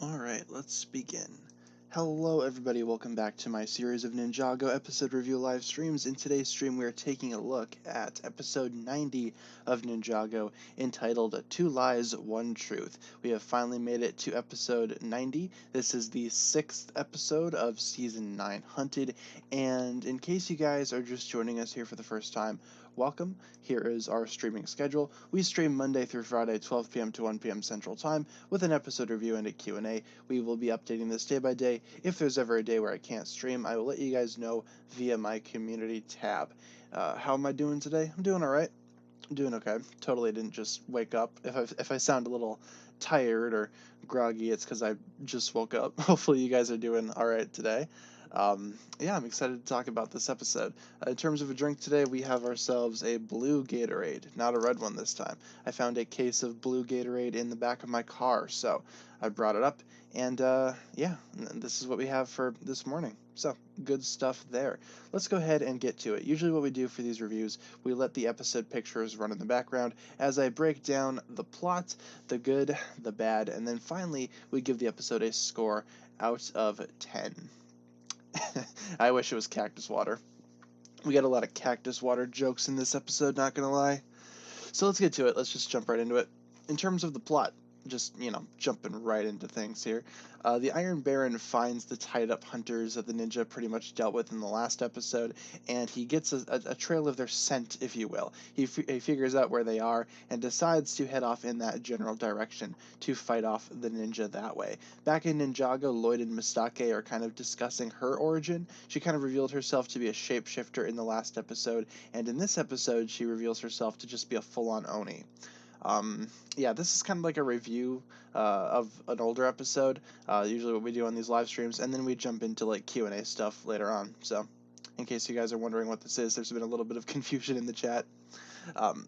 Alright, let's begin. Hello everybody, welcome back to my series of Ninjago episode review live streams. In today's stream we are taking a look at episode 90 of Ninjago, entitled 2 Lies, 1 Truth. We have finally made it to episode 90. This is the 6th episode of season 9, Hunted, and in case you guys are just joining us here for the first time, welcome. Here is our streaming schedule. We stream Monday through Friday, 12 p.m. to 1 p.m. Central Time, with an episode review and a Q&A. We will be updating this day by day. If there's ever a day where I can't stream, I will let you guys know via my community tab. How am I doing today? I'm doing alright. I'm doing okay. Totally didn't just wake up. If I sound a little tired or groggy, it's because I just woke up. Hopefully you guys are doing alright today. Yeah, I'm excited to talk about this episode. In terms of a drink today, we have ourselves a blue Gatorade, not a red one this time. I found a case of blue Gatorade in the back of my car, so I brought it up, and yeah, this is what we have for this morning. So, good stuff there. Let's go ahead and get to it. Usually what we do for these reviews, we let the episode pictures run in the background as I break down the plot, the good, the bad, and then finally we give the episode a score out of 10. I wish it was cactus water. We got a lot of cactus water jokes in this episode, not gonna lie. So let's get to it. Let's just jump right into it. In terms of the plot, just, jumping right into things here. The Iron Baron finds the tied-up hunters that the ninja pretty much dealt with in the last episode, and he gets a trail of their scent, if you will. He figures out where they are and decides to head off in that general direction to fight off the ninja that way. Back in Ninjago, Lloyd and Mistake are kind of discussing her origin. She kind of revealed herself to be a shapeshifter in the last episode, and in this episode, she reveals herself to just be a full-on Oni. Yeah, this is kind of like a review of an older episode, usually what we do on these live streams, and then we jump into like Q&A stuff later on. So in case you guys are wondering what this is, there's been a little bit of confusion in the chat.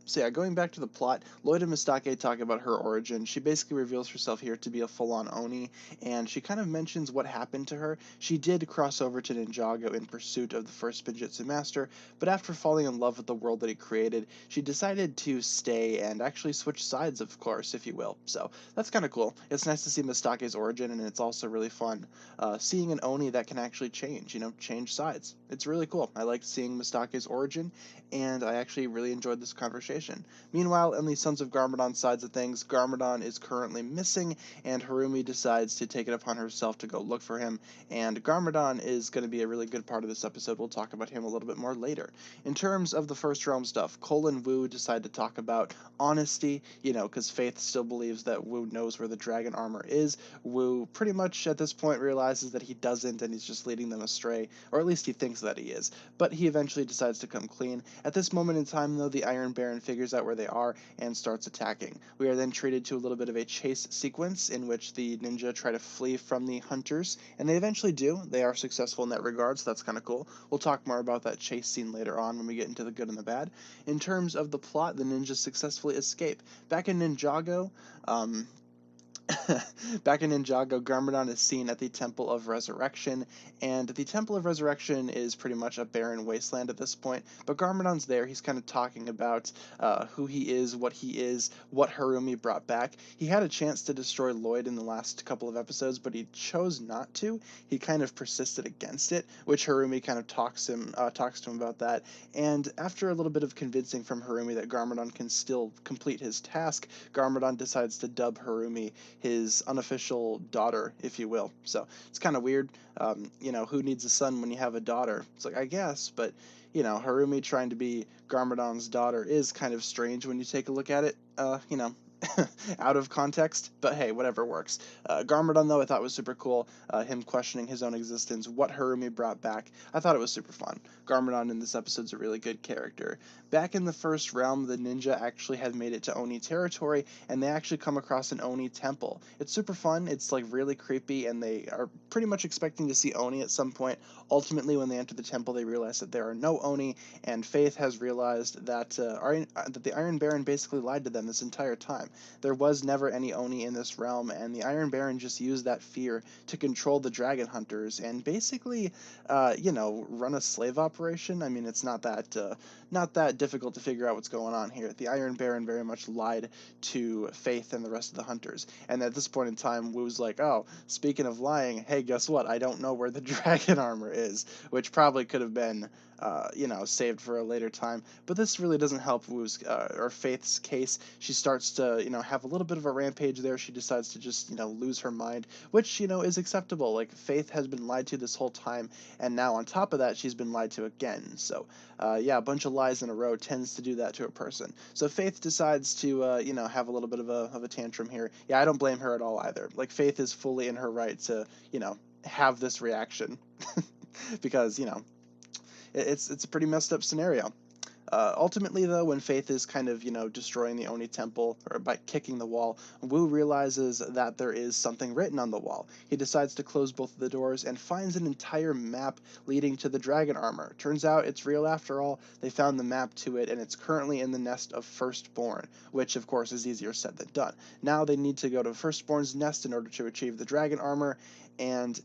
So yeah, going back to the plot, Lloyd and Mistake talk about her origin. She basically reveals herself here to be a full-on Oni, and she kind of mentions what happened to her. She did cross over to Ninjago in pursuit of the first Spinjitzu master, but after falling in love with the world that he created, she decided to stay and actually switch sides, of course, if you will. So that's kind of cool. It's nice to see Mistake's origin, and it's also really fun seeing an Oni that can actually change, change sides. It's really cool. I liked seeing Mistake's origin, and I actually really enjoyed this conversation. Meanwhile, on the Sons of Garmadon sides of things, Garmadon is currently missing, and Harumi decides to take it upon herself to go look for him, and Garmadon is going to be a really good part of this episode. We'll talk about him a little bit more later. In terms of the First Realm stuff, Cole and Wu decide to talk about honesty, because Faith still believes that Wu knows where the dragon armor is. Wu pretty much at this point realizes that he doesn't, and he's just leading them astray, or at least he thinks that he is, but he eventually decides to come clean. At this moment in time, though, the Iron Baron figures out where they are and starts attacking. We are then treated to a little bit of a chase sequence in which the ninja try to flee from the hunters, and they eventually do. They are successful in that regard, so that's kind of cool. We'll talk more about that chase scene later on when we get into the good and the bad. In terms of the plot, the ninjas successfully escape. Back in Ninjago, Garmadon is seen at the Temple of Resurrection, and the Temple of Resurrection is pretty much a barren wasteland at this point, but Garmadon's there. He's kind of talking about who he is, what Harumi brought back. He had a chance to destroy Lloyd in the last couple of episodes, but he chose not to. He kind of persisted against it, which Harumi kind of talks to him about that, and after a little bit of convincing from Harumi that Garmadon can still complete his task, Garmadon decides to dub Harumi his unofficial daughter, if you will. So it's kind of weird. Who needs a son when you have a daughter? It's like, I guess, but Harumi trying to be Garmadon's daughter is kind of strange when you take a look at it. Out of context, but hey, whatever works. Garmadon, though, I thought was super cool. Him questioning his own existence, what Harumi brought back. I thought it was super fun. Garmadon in this episode's a really good character. Back in the First Realm, the ninja actually have made it to Oni territory, and they actually come across an Oni temple. It's super fun. It's like really creepy, and they are pretty much expecting to see Oni at some point. Ultimately, when they enter the temple, they realize that there are no Oni, and Faith has realized that the Iron Baron basically lied to them this entire time. time. There was never any Oni in this realm, and the Iron Baron just used that fear to control the dragon hunters and basically, run a slave operation. I mean, it's not that difficult to figure out what's going on here. The Iron Baron very much lied to Faith and the rest of the hunters, and at this point in time, Wu's like, oh, speaking of lying, hey, guess what? I don't know where the dragon armor is, which probably could have been, saved for a later time. But this really doesn't help Wu's or Faith's case. She starts to, have a little bit of a rampage there. She decides to just, lose her mind, which, is acceptable. Like, Faith has been lied to this whole time, and now on top of that, she's been lied to again. So, a bunch of lies in a row tends to do that to a person. So Faith decides to, have a little bit of a tantrum here. Yeah, I don't blame her at all either. Like, Faith is fully in her right to, have this reaction because, it's a pretty messed up scenario. Ultimately, though, when Faith is kind of, destroying the Oni temple, or by kicking the wall, Wu realizes that there is something written on the wall. He decides to close both of the doors and finds an entire map leading to the dragon armor. Turns out it's real after all. They found the map to it, and it's currently in the nest of Firstborn, which, of course, is easier said than done. Now they need to go to Firstborn's nest in order to achieve the dragon armor, and,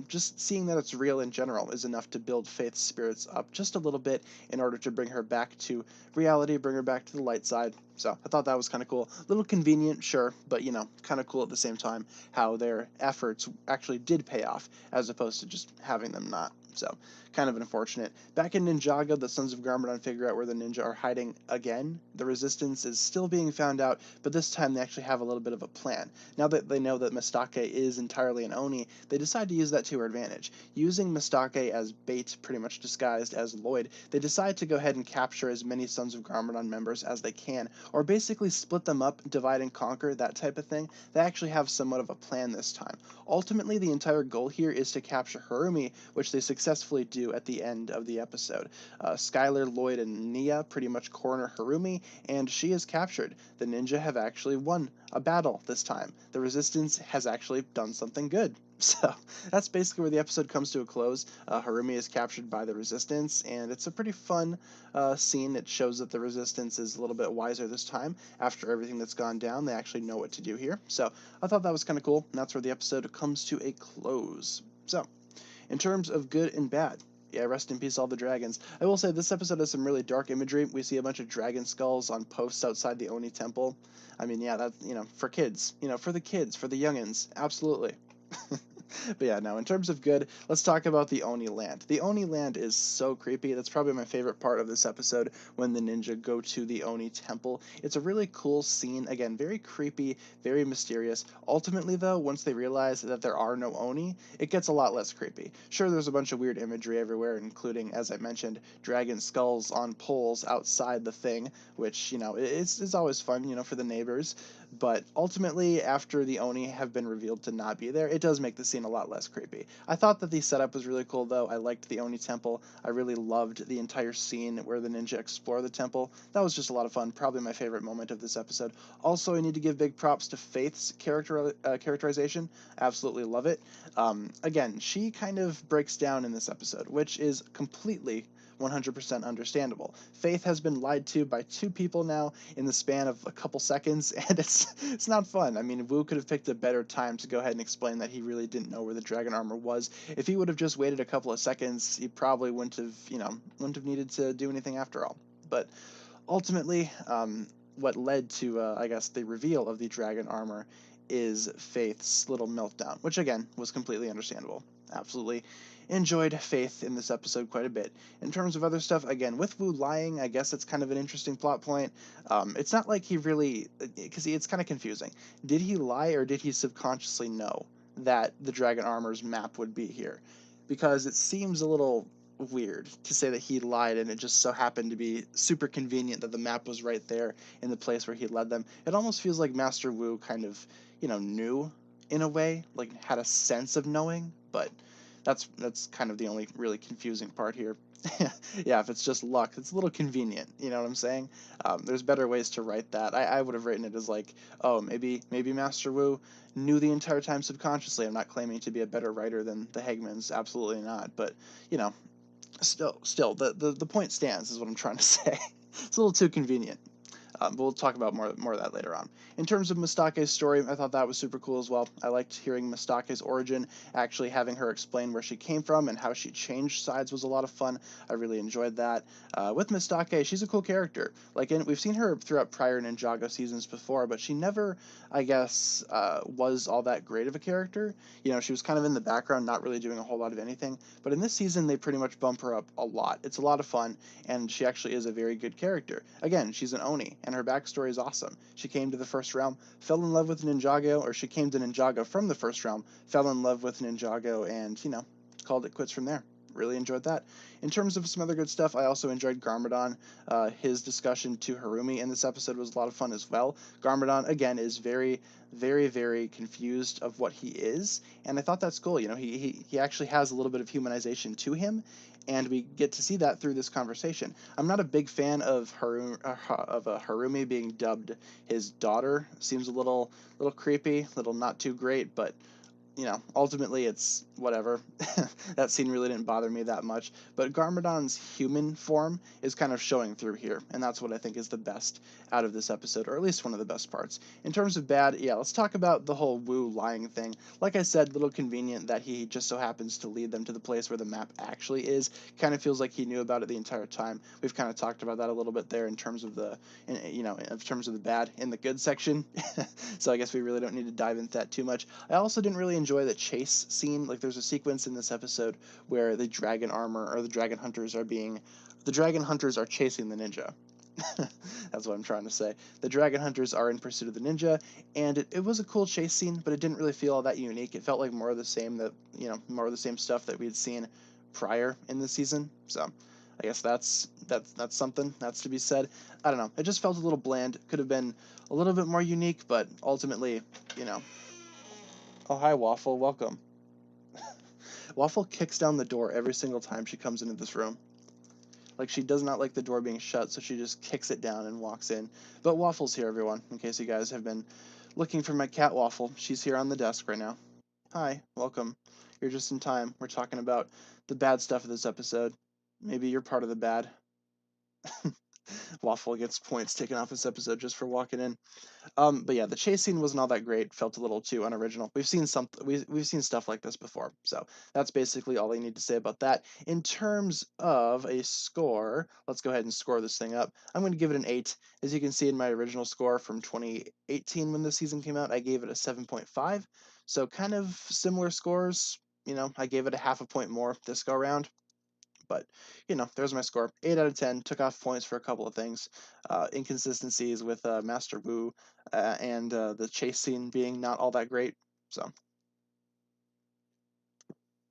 just seeing that it's real in general is enough to build Faith's spirits up just a little bit in order to bring her back to reality, bring her back to the light side. So I thought that was kind of cool. A little convenient, sure, but, kind of cool at the same time how their efforts actually did pay off as opposed to just having them not. So, kind of unfortunate. Back in Ninjago, the Sons of Garmadon figure out where the ninja are hiding again. The resistance is still being found out, but this time they actually have a little bit of a plan. Now that they know that Mistake is entirely an Oni, they decide to use that to their advantage. Using Mistake as bait, pretty much disguised as Lloyd, they decide to go ahead and capture as many Sons of Garmadon members as they can, or basically split them up, divide and conquer, that type of thing. They actually have somewhat of a plan this time. Ultimately, the entire goal here is to capture Harumi, which they successfully do at the end of the episode. Skylar, Lloyd, and Nia pretty much corner Harumi, and she is captured. The ninja have actually won a battle this time. The resistance has actually done something good. So that's basically where the episode comes to a close. Harumi is captured by the resistance, and it's a pretty fun scene. It shows that the resistance is a little bit wiser this time. After everything that's gone down, they actually know what to do here. So I thought that was kind of cool, and that's where the episode comes to a close. So, in terms of good and bad, yeah, rest in peace all the dragons. I will say this episode has some really dark imagery. We see a bunch of dragon skulls on posts outside the Oni temple. I mean, yeah, that's, for kids, for the kids, for the youngins, absolutely. But yeah, now in terms of good, let's talk about the Oni land. The Oni land is so creepy. That's probably my favorite part of this episode, when the ninja go to the Oni temple. It's a really cool scene. Again, very creepy, very mysterious. Ultimately, though, once they realize that there are no Oni, it gets a lot less creepy. Sure, there's a bunch of weird imagery everywhere, including, as I mentioned, dragon skulls on poles outside the thing, which, it's always fun, for the neighbors. But ultimately, after the Oni have been revealed to not be there, it does make the scene a lot less creepy. I thought that the setup was really cool, though. I liked the Oni temple. I really loved the entire scene where the ninja explore the temple. That was just a lot of fun. Probably my favorite moment of this episode. Also, I need to give big props to Faith's characterization. Absolutely love it. Again, she kind of breaks down in this episode, which is completely 100% understandable. Faith has been lied to by two people now in the span of a couple seconds, and it's not fun. I mean, Wu could have picked a better time to go ahead and explain that he really didn't know where the dragon armor was. If he would have just waited a couple of seconds, he probably wouldn't have needed to do anything after all. But ultimately, what led to, I guess, the reveal of the dragon armor is Faith's little meltdown, which again was completely understandable. Absolutely enjoyed Faith in this episode quite a bit. In terms of other stuff, again, with Wu lying, I guess it's kind of an interesting plot point. It's not like he really, because it's kind of confusing. Did he lie, or did he subconsciously know that the dragon armor's map would be here? Because it seems a little weird to say that he lied and it just so happened to be super convenient that the map was right there in the place where he led them. It almost feels like Master Wu kind of, knew in a way, like had a sense of knowing, but that's kind of the only really confusing part here. Yeah, if it's just luck, it's a little convenient, you know what I'm saying? There's better ways to write that. I would have written it as like, oh, maybe Master Wu knew the entire time subconsciously. I'm not claiming to be a better writer than the Hegmans, absolutely not, but, still, the point stands is what I'm trying to say. It's a little too convenient. But we'll talk about more of that later on. In terms of Mistake's story, I thought that was super cool as well. I liked hearing Mistake's origin, actually having her explain where she came from and how she changed sides was a lot of fun. I really enjoyed that. With Mistake, she's a cool character. We've seen her throughout prior Ninjago seasons before, but she never, I guess, was all that great of a character. You know, she was kind of in the background, not really doing a whole lot of anything. But in this season, they pretty much bump her up a lot. It's a lot of fun, and she actually is a very good character. Again, she's an Oni, and her backstory is awesome. She came to the first realm, fell in love with Ninjago, or she came to Ninjago from the first realm, fell in love with Ninjago, and, you know, called it quits from there. Really enjoyed that. In terms of some other good stuff, I also enjoyed Garmadon. His discussion to Harumi in this episode was a lot of fun as well. Garmadon, again, is very, very, very confused of what he is, and I thought that's cool. You know, he actually has a little bit of humanization to him, and we get to see that through this conversation. I'm not a big fan of Harumi being dubbed his daughter. Seems a little creepy, little not too great, but you know, ultimately it's whatever. That scene really didn't bother me that much. But Garmadon's human form is kind of showing through here, and that's what I think is the best out of this episode, or at least one of the best parts. In terms of bad, yeah, let's talk about the whole Wu lying thing. Like I said, little convenient that he just so happens to lead them to the place where the map actually is. Kind of feels like he knew about it the entire time. We've kind of talked about that a little bit there in terms of in terms of the bad in the good section. So I guess we really don't need to dive into that too much. I also didn't really enjoy the chase scene. Like, there's a sequence in this episode where the dragon hunters are chasing the ninja. That's what I'm trying to say. The dragon hunters are in pursuit of the ninja, and it was a cool chase scene, but it didn't really feel all that unique. It felt like more of the same stuff that we had seen prior in the season. So I guess that's something that's to be said. I don't know. It just felt a little bland. Could have been a little bit more unique, but ultimately, you know. Oh, hi, Waffle. Welcome. Waffle kicks down the door every single time she comes into this room. Like, she does not like the door being shut, so she just kicks it down and walks in. But Waffle's here, everyone, in case you guys have been looking for my cat Waffle. She's here on the desk right now. Hi, welcome. You're just in time. We're talking about the bad stuff of this episode. Maybe you're part of the bad. Waffle gets points taken off this episode just for walking in. But yeah, the chase scene wasn't all that great. Felt a little too unoriginal. We've seen stuff like this before, so that's basically all I need to say about that. In terms of a score, let's go ahead and score this thing up. I'm going to give it an 8. As you can see in my original score from 2018 when the season came out, I gave it a 7.5. So kind of similar scores. You know, I gave it a half a point more this go around. But, you know, there's my score. 8 out of 10. Took off points for a couple of things. Inconsistencies with Master Wu and the chase scene being not all that great. So,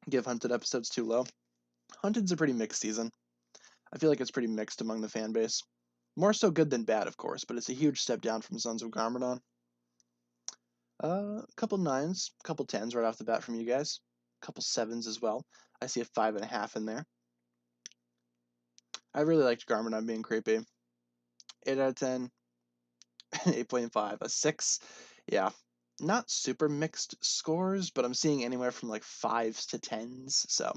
give Hunted episodes too low. Hunted's a pretty mixed season. I feel like it's pretty mixed among the fan base. More so good than bad, of course, but it's a huge step down from Sons of Garmadon. A couple 9s, a couple 10s right off the bat from you guys. A couple 7s as well. I see a 5.5 in there. I really liked Garmadon being creepy. 8 out of 10. 8.5, a 6. Yeah, not super mixed scores, but I'm seeing anywhere from like 5s to 10s, so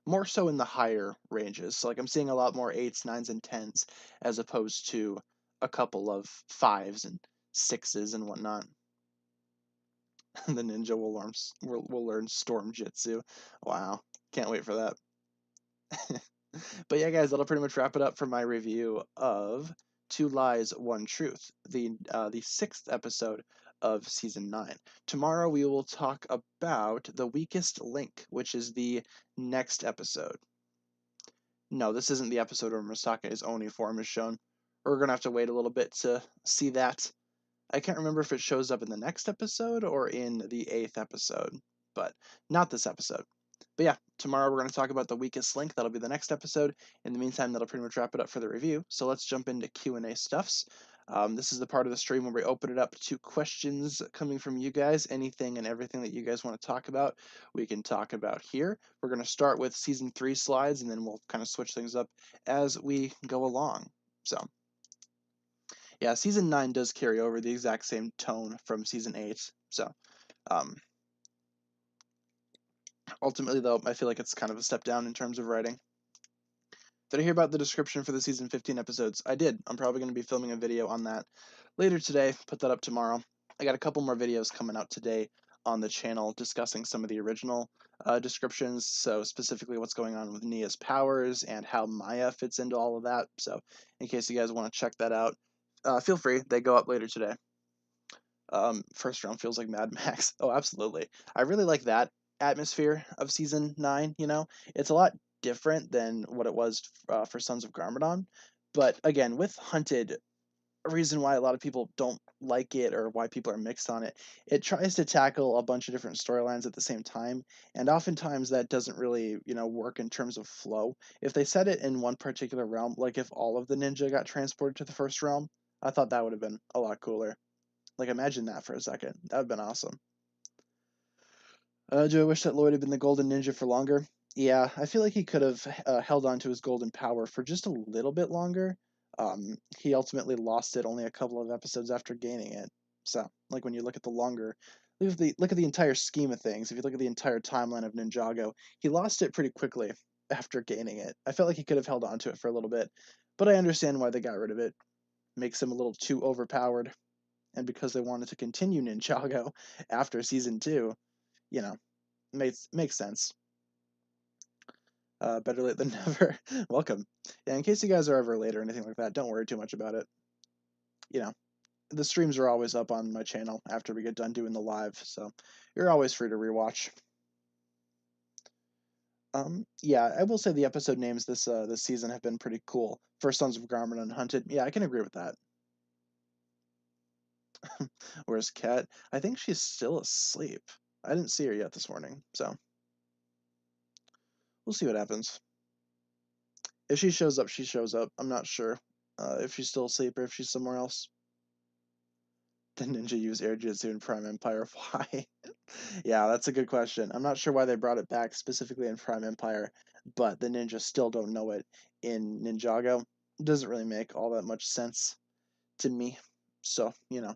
more so in the higher ranges. So like I'm seeing a lot more 8s, 9s, and 10s as opposed to a couple of 5s and 6s and whatnot. The ninja will learn Storm Jitsu. Wow, can't wait for that. But yeah, guys, that'll pretty much wrap it up for my review of Two Lies, One Truth, the 6th episode of Season 9. Tomorrow we will talk about The Weakest Link, which is the next episode. No, this isn't the episode where Mistake's Oni form is shown. We're going to have to wait a little bit to see that. I can't remember if it shows up in the next episode or in the 8th episode, but not this episode. But yeah, tomorrow we're going to talk about The Weakest Link. That'll be the next episode. In the meantime, that'll pretty much wrap it up for the review. So let's jump into Q&A stuffs. This is the part of the stream where we open it up to questions coming from you guys. Anything and everything that you guys want to talk about, we can talk about here. We're going to start with Season 3 slides, and then we'll kind of switch things up as we go along. So, yeah, Season 9 does carry over the exact same tone from Season 8. So, ultimately, though, I feel like it's kind of a step down in terms of writing. Did I hear about the description for the season 15 episodes? I did. I'm probably going to be filming a video on that later today. Put that up tomorrow. I got a couple more videos coming out today on the channel discussing some of the original descriptions. So specifically what's going on with Nia's powers and how Maya fits into all of that. So in case you guys want to check that out, feel free. They go up later today. First round feels like Mad Max. Oh, absolutely. I really like that atmosphere of season 9. It's a lot different than what it was for Sons of Garmadon. But again, with Hunted, a reason why a lot of people don't like it or why people are mixed on it, it tries to tackle a bunch of different storylines at the same time, and oftentimes that doesn't really work in terms of flow. If they set it in one particular realm, like if all of the ninja got transported to the first realm, I thought that would have been a lot cooler. Like, imagine that for a second. That would have been awesome. Do I wish that Lloyd had been the Golden Ninja for longer? Yeah, I feel like he could have held on to his golden power for just a little bit longer. He ultimately lost it only a couple of episodes after gaining it. So, like when you look at look at the entire scheme of things. If you look at the entire timeline of Ninjago, he lost it pretty quickly after gaining it. I felt like he could have held on to it for a little bit, but I understand why they got rid of it. Makes him a little too overpowered. And because they wanted to continue Ninjago after season 2, you know, makes sense. Better late than never. Welcome. Yeah, in case you guys are ever late or anything like that, don't worry too much about it. The streams are always up on my channel after we get done doing the live, so you're always free to rewatch. Yeah, I will say the episode names this season have been pretty cool. For Sons of Garmadon and Hunted, yeah, I can agree with that. Where's Kat? I think she's still asleep. I didn't see her yet this morning, so we'll see what happens. If she shows up, she shows up. I'm not sure if she's still asleep or if she's somewhere else. Did Ninja use Air Jitsu in Prime Empire? Why? Yeah, that's a good question. I'm not sure why they brought it back specifically in Prime Empire, but the ninja still don't know it in Ninjago. It doesn't really make all that much sense to me. So, am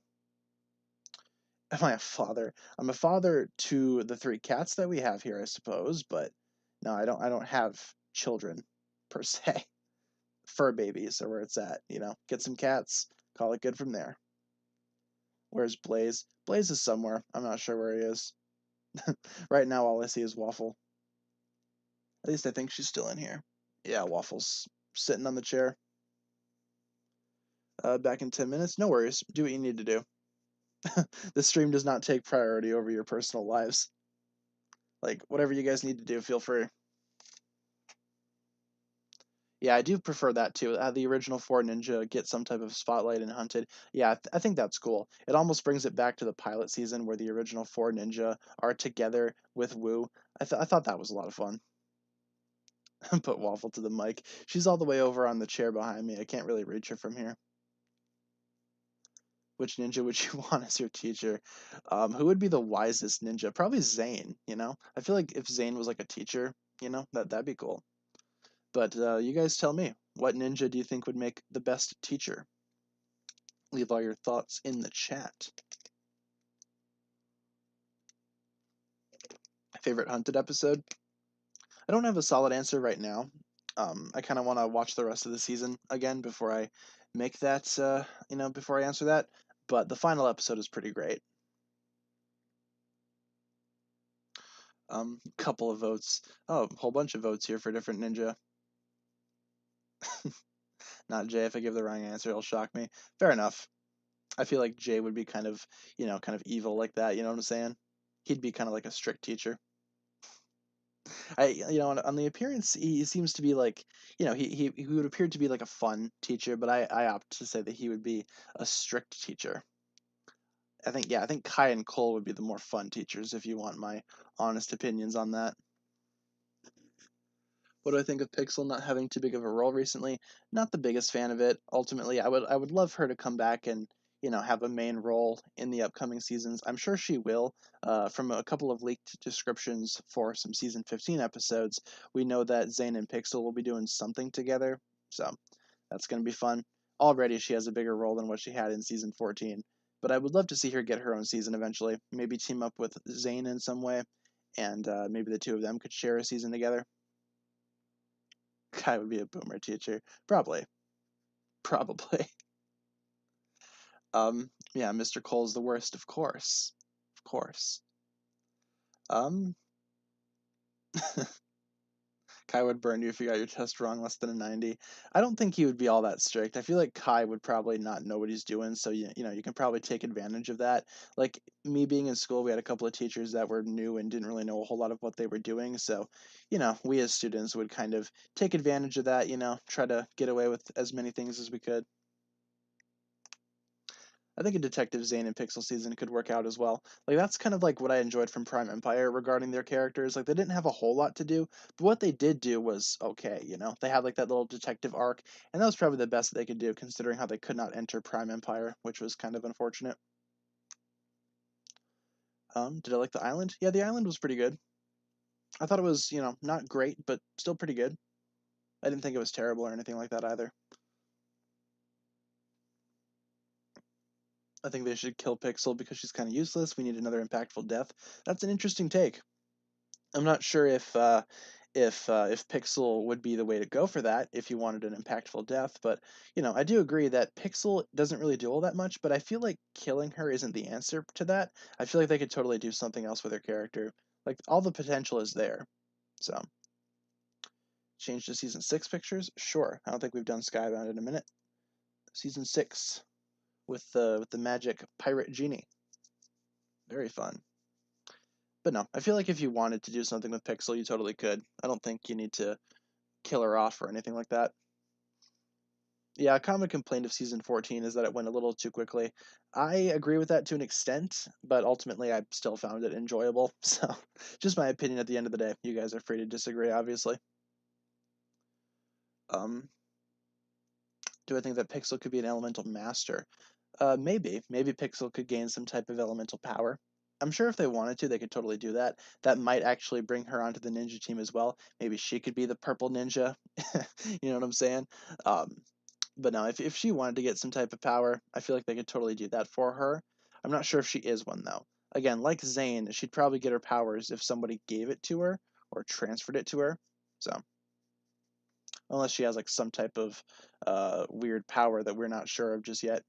I a father? I'm a father to the 3 cats that we have here, I suppose, but no, I don't have children per se. Fur babies are where it's at, Get some cats, call it good from there. Where's Blaze? Blaze is somewhere. I'm not sure where he is. Right now, all I see is Waffle. At least I think she's still in here. Yeah, Waffle's sitting on the chair. Back in 10 minutes. No worries. Do what you need to do. The stream does not take priority over your personal lives. Like, whatever you guys need to do, feel free. Yeah, I do prefer that too. The original 4 Ninja get some type of spotlight in Hunted. Yeah, I think that's cool. It almost brings it back to the pilot season where the original 4 Ninja are together with Wu. I thought that was a lot of fun. Put Waffle to the mic. She's all the way over on the chair behind me. I can't really reach her from here. Which ninja would you want as your teacher? Who would be the wisest ninja? Probably Zane, I feel like if Zane was like a teacher, that'd be cool. But you guys tell me, what ninja do you think would make the best teacher? Leave all your thoughts in the chat. Favorite Hunted episode? I don't have a solid answer right now. I kind of want to watch the rest of the season again before I make that, before I answer that. But the final episode is pretty great. Couple of votes. Oh, a whole bunch of votes here for different ninja. Not Jay. If I give the wrong answer, it'll shock me. Fair enough. I feel like Jay would be kind of evil like that. You know what I'm saying? He'd be kind of like a strict teacher. On the appearance, he seems to be like, he would appear to be like a fun teacher, but I opt to say that he would be a strict teacher. I think Kai and Cole would be the more fun teachers if you want my honest opinions on that. What do I think of Pixel not having too big of a role recently? Not the biggest fan of it. Ultimately, I would love her to come back and have a main role in the upcoming seasons. I'm sure she will. From a couple of leaked descriptions for some season 15 episodes, we know that Zane and Pixel will be doing something together, so that's going to be fun. Already, she has a bigger role than what she had in season 14, but I would love to see her get her own season eventually. Maybe team up with Zane in some way, and maybe the two of them could share a season together. Kai would be a boomer teacher. Probably. Probably. Yeah, Mr. Cole's the worst, of course. Of course. Kai would burn you if you got your test wrong less than a 90. I don't think he would be all that strict. I feel like Kai would probably not know what he's doing, so you can probably take advantage of that. Like me being in school, we had a couple of teachers that were new and didn't really know a whole lot of what they were doing, so we as students would kind of take advantage of that, try to get away with as many things as we could. I think a Detective Zane and Pixel season could work out as well. Like that's kind of like what I enjoyed from Prime Empire regarding their characters. Like they didn't have a whole lot to do, but what they did do was okay. They had like that little detective arc, and that was probably the best that they could do considering how they could not enter Prime Empire, which was kind of unfortunate. Did I like the island? Yeah, the island was pretty good. I thought it was, not great, but still pretty good. I didn't think it was terrible or anything like that either. I think they should kill Pixel because she's kind of useless. We need another impactful death. That's an interesting take. I'm not sure if Pixel would be the way to go for that if you wanted an impactful death, but I do agree that Pixel doesn't really do all that much, but I feel like killing her isn't the answer to that. I feel like they could totally do something else with her character. Like all the potential is there. So change to season 6 pictures? Sure. I don't think we've done Skybound in a minute. Season 6 with the magic pirate genie. Very fun. But no, I feel like if you wanted to do something with Pixel, you totally could. I don't think you need to kill her off or anything like that. Yeah, a common complaint of season 14 is that it went a little too quickly. I agree with that to an extent, but ultimately I still found it enjoyable. So, just my opinion at the end of the day. You guys are free to disagree, obviously. Um, do I think that Pixel could be an elemental master? Maybe. Maybe Pixel could gain some type of elemental power. I'm sure if they wanted to, they could totally do that. That might actually bring her onto the ninja team as well. Maybe she could be the purple ninja. You know what I'm saying? But no, if she wanted to get some type of power, I feel like they could totally do that for her. I'm not sure if she is one, though. Again, like Zane, she'd probably get her powers if somebody gave it to her or transferred it to her. So, unless she has like some type of weird power that we're not sure of just yet.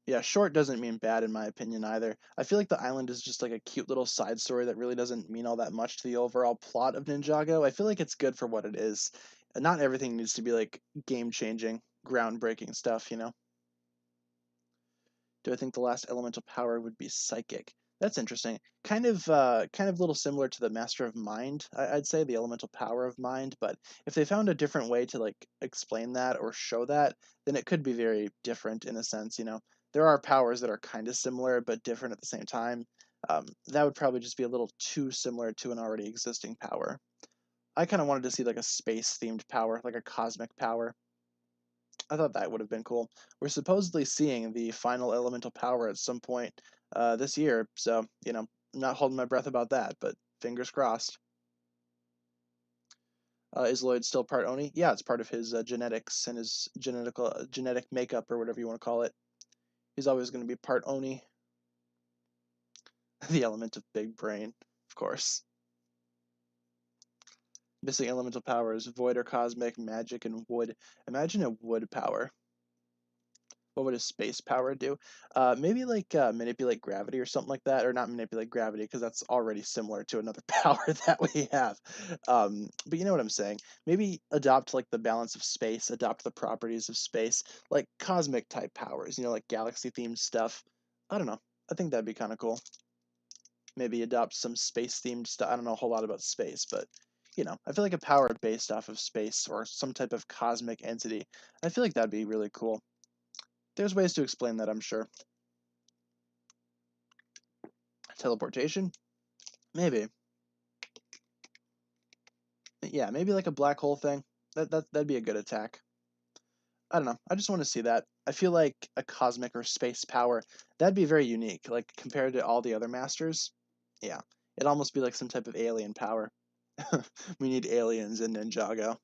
Yeah, short doesn't mean bad in my opinion either. I feel like the island is just like a cute little side story that really doesn't mean all that much to the overall plot of Ninjago. I feel like it's good for what it is. Not everything needs to be like game-changing, groundbreaking stuff. Do I think the last elemental power would be psychic? That's interesting. Kind of a little similar to the Master of Mind, I'd say, the elemental power of mind. But if they found a different way to like explain that or show that, then it could be very different in a sense. There are powers that are kind of similar but different at the same time. That would probably just be a little too similar to an already existing power. I kind of wanted to see like a space-themed power, like a cosmic power. I thought that would have been cool. We're supposedly seeing the final elemental power at some point this year, so I'm not holding my breath about that, but fingers crossed. Is Lloyd still part Oni? Yeah, it's part of his genetics and his genetic makeup or whatever you want to call it. He's always going to be part Oni. The element of big brain, of course. Missing elemental powers: void or cosmic, magic, and wood. Imagine a wood power. What would a space power do? Maybe like manipulate gravity or something like that, or not manipulate gravity because that's already similar to another power that we have. But you know what I'm saying? Maybe adopt like the balance of space, adopt the properties of space, like cosmic type powers. Like galaxy themed stuff. I don't know. I think that'd be kind of cool. Maybe adopt some space themed stuff. I don't know a whole lot about space, but I feel like a power based off of space or some type of cosmic entity. I feel like that'd be really cool. There's ways to explain that, I'm sure. Teleportation? Maybe. Yeah, maybe like a black hole thing. That'd be a good attack. I don't know. I just want to see that. I feel like a cosmic or space power, that'd be very unique. Like compared to all the other masters. Yeah. It'd almost be like some type of alien power. We need aliens in Ninjago.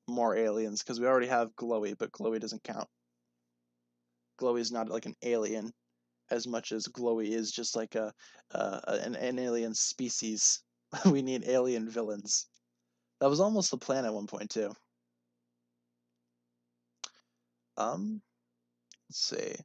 More aliens, because we already have Glowy, but Glowy doesn't count. Glowy's not like an alien as much as Glowy is just like an alien species. We need alien villains. That was almost the plan at one point too. Let's see.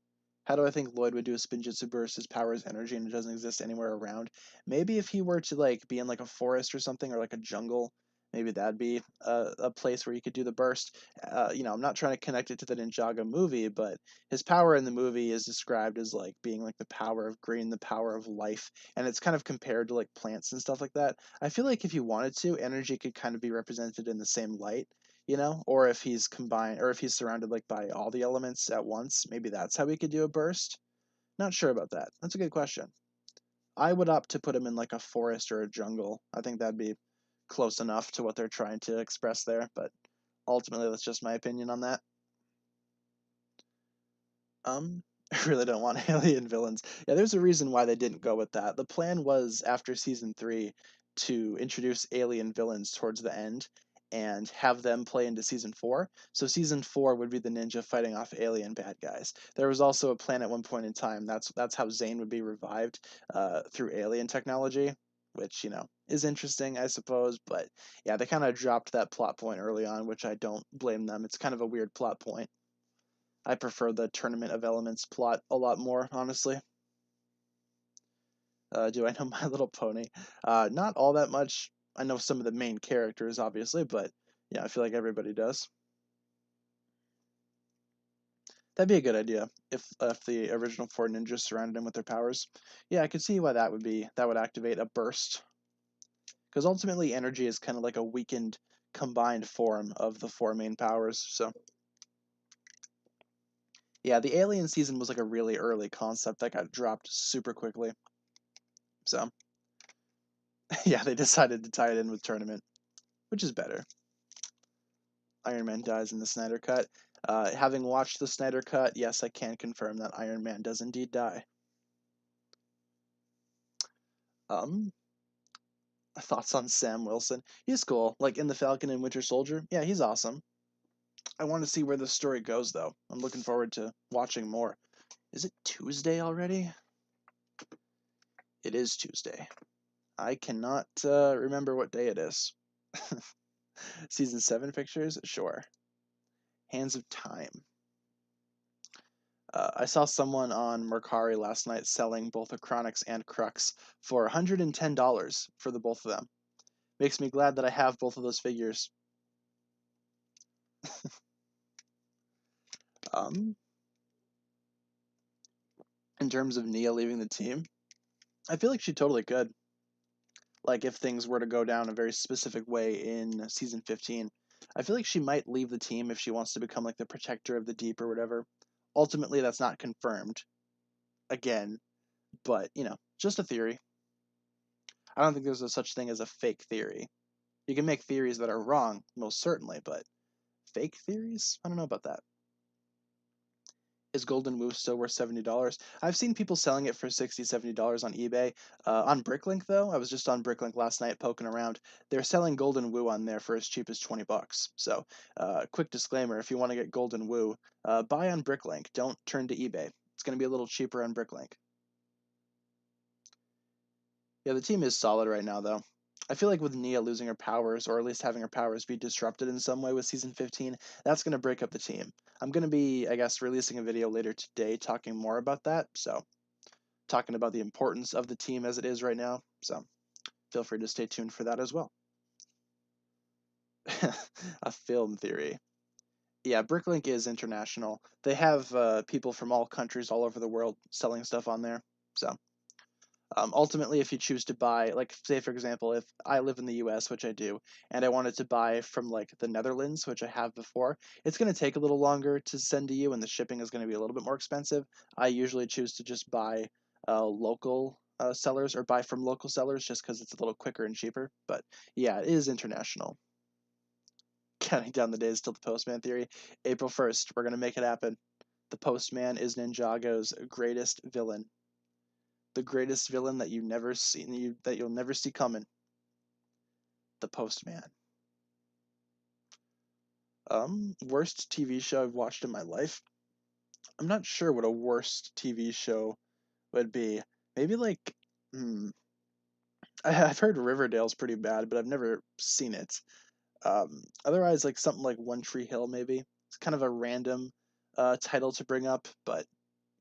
How do I think Lloyd would do a spinjitzu burst? His power is energy and it doesn't exist anywhere around. Maybe if he were to like be in like a forest or something, or like a jungle, maybe that'd be a place where he could do the burst. I'm not trying to connect it to the Ninjago movie, but his power in the movie is described as like being like the power of green, the power of life, and it's kind of compared to like plants and stuff like that. I feel like if you wanted to, energy could kind of be represented in the same light, or if he's combined, or if he's surrounded like by all the elements at once, maybe that's how we could do a burst. Not sure about that. That's a good question. I would opt to put him in like a forest or a jungle. I think that'd be close enough to what they're trying to express there, but ultimately that's just my opinion on that. I really don't want alien villains. Yeah, there's a reason why they didn't go with that. The plan was after season 3 to introduce alien villains towards the end and have them play into season 4. So season 4 would be the ninja fighting off alien bad guys. There was also a plan at one point in time. That's how Zane would be revived through alien technology, which is interesting, I suppose. But yeah, they kind of dropped that plot point early on, which I don't blame them. It's kind of a weird plot point. I prefer the Tournament of Elements plot a lot more, honestly. Do I know My Little Pony? Not all that much. I know some of the main characters, obviously, but yeah, I feel like everybody does. That'd be a good idea if the original 4 ninjas surrounded him with their powers. Yeah, I could see why that would activate a burst. Because ultimately, energy is kind of like a weakened, combined form of the 4 main powers. So yeah, the alien season was like a really early concept that got dropped super quickly. So yeah, they decided to tie it in with Tournament, which is better. Iron Man dies in the Snyder Cut. Having watched the Snyder Cut, yes, I can confirm that Iron Man does indeed die. Thoughts on Sam Wilson? He's cool. Like in The Falcon and Winter Soldier, yeah, he's awesome. I want to see where the story goes, though. I'm looking forward to watching more. Is it Tuesday already? It is Tuesday. I cannot remember what day it is. Season 7 pictures? Sure. Hands of Time. I saw someone on Mercari last night selling both a Chronix and Crux for $110 for the both of them. Makes me glad that I have both of those figures. In terms of Nia leaving the team, I feel like she totally could. Like if things were to go down a very specific way in season 15, I feel like she might leave the team if she wants to become like the protector of the deep or whatever. Ultimately, that's not confirmed again, but just a theory. I don't think there's a such thing as a fake theory. You can make theories that are wrong, most certainly, but fake theories? I don't know about that. Is Golden Woo still worth $70? I've seen people selling it for $60, $70 on eBay. On Bricklink, though, I was just on Bricklink last night poking around. They're selling Golden Woo on there for as cheap as $20. So, quick disclaimer: if you want to get Golden Woo, buy on Bricklink. Don't turn to eBay. It's going to be a little cheaper on Bricklink. Yeah, the team is solid right now, though. I feel like with Nia losing her powers, or at least having her powers be disrupted in some way with season 15, that's going to break up the team. I'm going to be, I guess, releasing a video later today talking more about that. So, talking about the importance of the team as it is right now. So, feel free to stay tuned for that as well. A film theory. Yeah, Bricklink is international. They have people from all countries all over the world selling stuff on there. So, ultimately, if you choose to buy, like, say, for example, if I live in the US, which I do, and I wanted to buy from, like, the Netherlands, which I have before, it's going to take a little longer to send to you, and the shipping is going to be a little bit more expensive. I usually choose to just buy local sellers or buy from local sellers just because it's a little quicker and cheaper. But yeah, it is international. Counting down the days till the Postman theory. April 1st, we're going to make it happen. The Postman is Ninjago's greatest villain. The greatest villain that that you'll never see coming. The Postman. Worst TV show I've watched in my life. I'm not sure what a worst TV show would be. Maybe like, I've heard Riverdale's pretty bad, but I've never seen it. Otherwise, like something like One Tree Hill, maybe. It's kind of a random title to bring up, but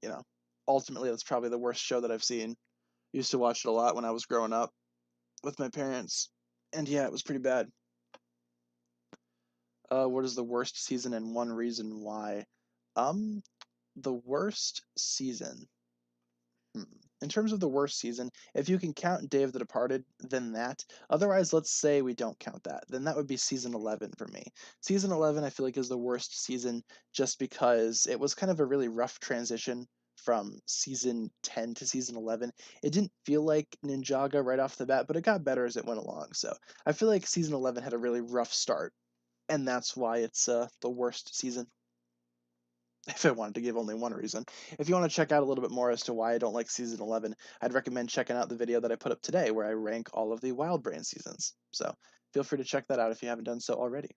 you know, ultimately that's probably the worst show that I've seen. Used to watch it a lot when I was growing up with my parents, and yeah, it was pretty bad. What is the worst season and one reason why? Um, the worst season. In terms of the worst season, if you can count Day of the Departed, then that. Otherwise, let's say we don't count that. Then that would be season 11 for me. Season 11, I feel like, is the worst season just because it was kind of a really rough transition from season 10 to season 11. It didn't feel like Ninjago right off the bat, but it got better as it went along. So I feel like season 11 had a really rough start, and that's why it's the worst season. If I wanted to give only one reason. If you want to check out a little bit more as to why I don't like season 11, I'd recommend checking out the video that I put up today where I rank all of the Wild Brain seasons. So feel free to check that out if you haven't done so already.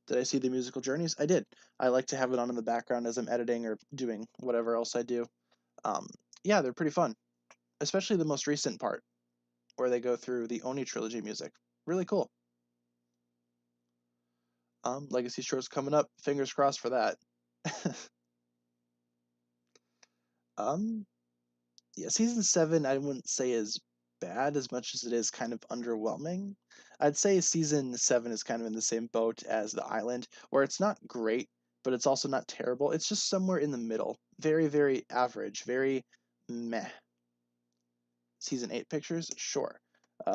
Did I see the musical journeys? I did. I like to have it on in the background as I'm editing or doing whatever else I do. Yeah, they're pretty fun, especially the most recent part where they go through the Oni trilogy music. Really cool. Legacy Shores coming up. Fingers crossed for that. um, yeah, season 7 I wouldn't say is bad as much as it is kind of underwhelming. I'd say season 7 is kind of in the same boat as The Island, where it's not great, but it's also not terrible. It's just somewhere in the middle. Very, very average, very meh. Season 8 pictures? Sure.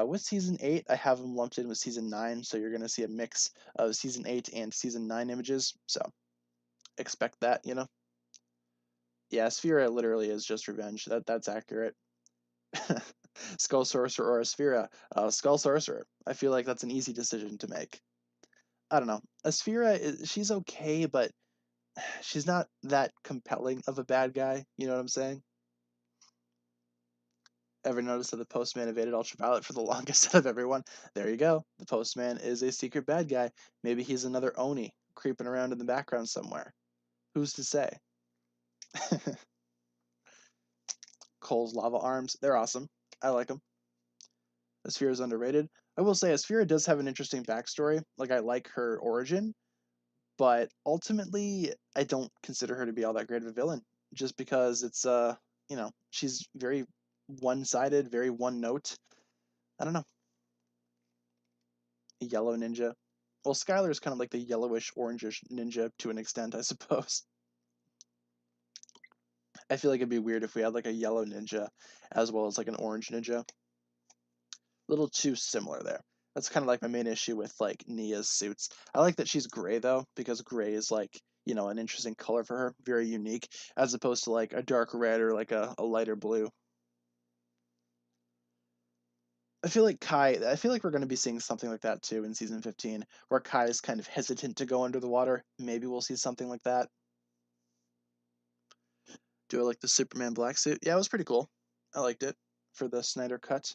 With season 8, I have them lumped in with season 9, so you're going to see a mix of season 8 and season 9 images, so expect that, you know? Yeah, Sphera literally is just revenge. That's accurate. Skull Sorcerer or Asphera? Skull Sorcerer. I feel like that's an easy decision to make. I don't know. Asphera, she's okay, but she's not that compelling of a bad guy. You know what I'm saying? Ever notice that the Postman evaded Ultraviolet for the longest out of everyone? There you go. The Postman is a secret bad guy. Maybe he's another Oni creeping around in the background somewhere. Who's to say? Cole's lava arms. They're awesome. I like them. Asphera is underrated. I will say Asphera does have an interesting backstory. Like, I like her origin, but ultimately I don't consider her to be all that great of a villain just because it's she's very one-sided, very one note. I don't know. A yellow ninja. Well, Skylar is kind of like the yellowish orangish ninja to an extent, I suppose. I feel like it'd be weird if we had like a yellow ninja as well as like an orange ninja. A little too similar there. That's kind of like my main issue with like Nia's suits. I like that she's gray though, because gray is like, an interesting color for her, very unique, as opposed to like a dark red or like a lighter blue. I feel like we're going to be seeing something like that too in season 15, where Kai is kind of hesitant to go under the water. Maybe we'll see something like that. Do I like the Superman black suit? Yeah, it was pretty cool. I liked it for the Snyder cut.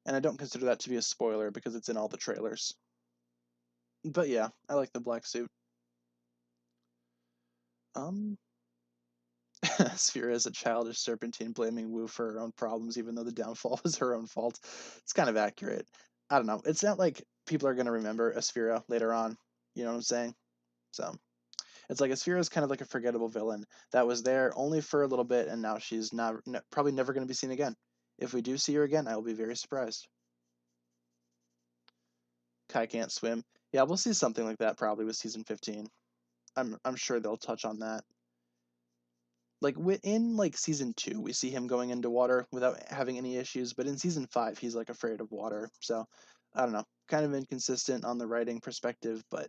And I don't consider that to be a spoiler because it's in all the trailers. But yeah, I like the black suit. Um, Sphera is a childish serpentine blaming Wu for her own problems, even though the downfall was her own fault. It's kind of accurate. I don't know. It's not like people are going to remember Asphera later on. You know what I'm saying? So it's like Asphera is kind of like a forgettable villain that was there only for a little bit, and now she's not probably never going to be seen again. If we do see her again, I will be very surprised. Kai can't swim. Yeah, we'll see something like that probably with season 15. I'm sure they'll touch on that. Like in like season 2, we see him going into water without having any issues, but in season 5, he's like afraid of water. So I don't know, kind of inconsistent on the writing perspective, but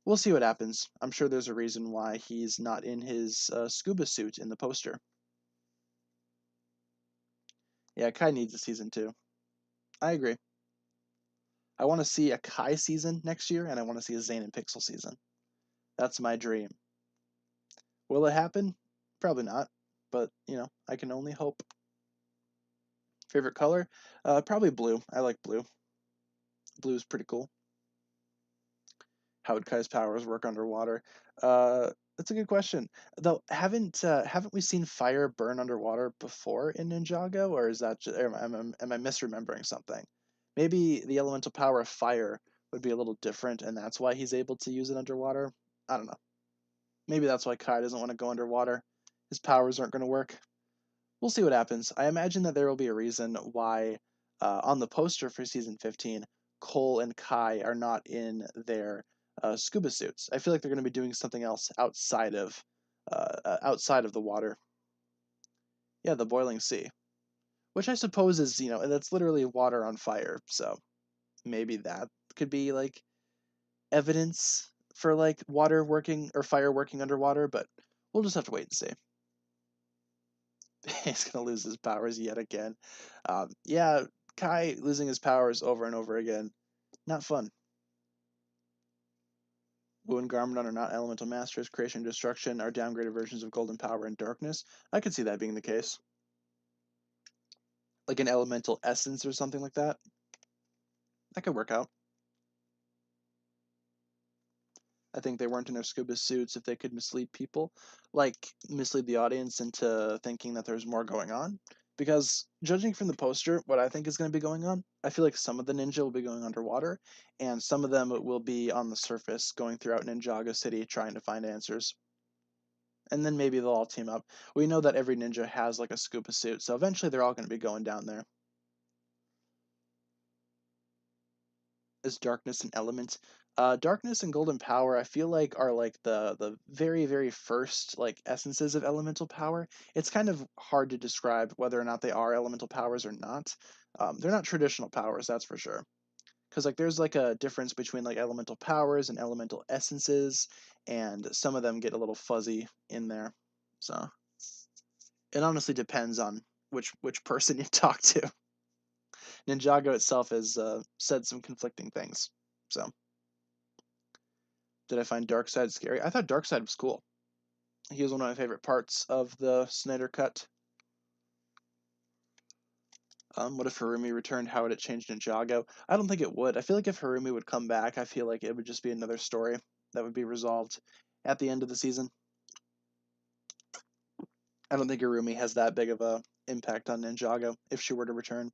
we'll see what happens. I'm sure there's a reason why he's not in his scuba suit in the poster. Yeah, Kai needs a season 2. I agree. I want to see a Kai season next year, and I want to see a Zane and Pixel season. That's my dream. Will it happen? Probably not, but I can only hope. Favorite color? Probably blue. I like blue. Blue is pretty cool. How would Kai's powers work underwater? That's a good question. Though haven't we seen fire burn underwater before in Ninjago, or is that am I misremembering something? Maybe the elemental power of fire would be a little different, and that's why he's able to use it underwater. I don't know. Maybe that's why Kai doesn't want to go underwater. His powers aren't going to work. We'll see what happens. I imagine that there will be a reason why on the poster for season 15, Cole and Kai are not in their scuba suits. I feel like they're going to be doing something else outside of the water. Yeah, the boiling sea, which I suppose is, that's literally water on fire. So maybe that could be like evidence for like water working or fire working underwater, but we'll just have to wait and see. He's gonna lose his powers yet again. Yeah, Kai losing his powers over and over again. Not fun. Wu and Garmadon are not elemental masters. Creation and destruction are downgraded versions of golden power and darkness. I could see that being the case. Like an elemental essence or something like that. That could work out. I think they weren't in their scuba suits if they could mislead people, like mislead the audience into thinking that there's more going on. Because judging from the poster, what I think is going to be going on, I feel like some of the ninja will be going underwater, and some of them will be on the surface going throughout Ninjago City trying to find answers. And then maybe they'll all team up. We know that every ninja has like a scuba suit, so eventually they're all going to be going down there. Is darkness an element? Darkness and golden power, I feel like are like the very very first like essences of elemental power. It's kind of hard to describe whether or not they are elemental powers or not. They're not traditional powers, that's for sure. Because like there's like a difference between like elemental powers and elemental essences, and some of them get a little fuzzy in there. So it honestly depends on which person you talk to. Ninjago itself has said some conflicting things. So, did I find Darkseid scary? I thought Darkseid was cool. He was one of my favorite parts of the Snyder Cut. What if Harumi returned? How would it change Ninjago? I don't think it would. I feel like if Harumi would come back, I feel like it would just be another story that would be resolved at the end of the season. I don't think Harumi has that big of a impact on Ninjago if she were to return.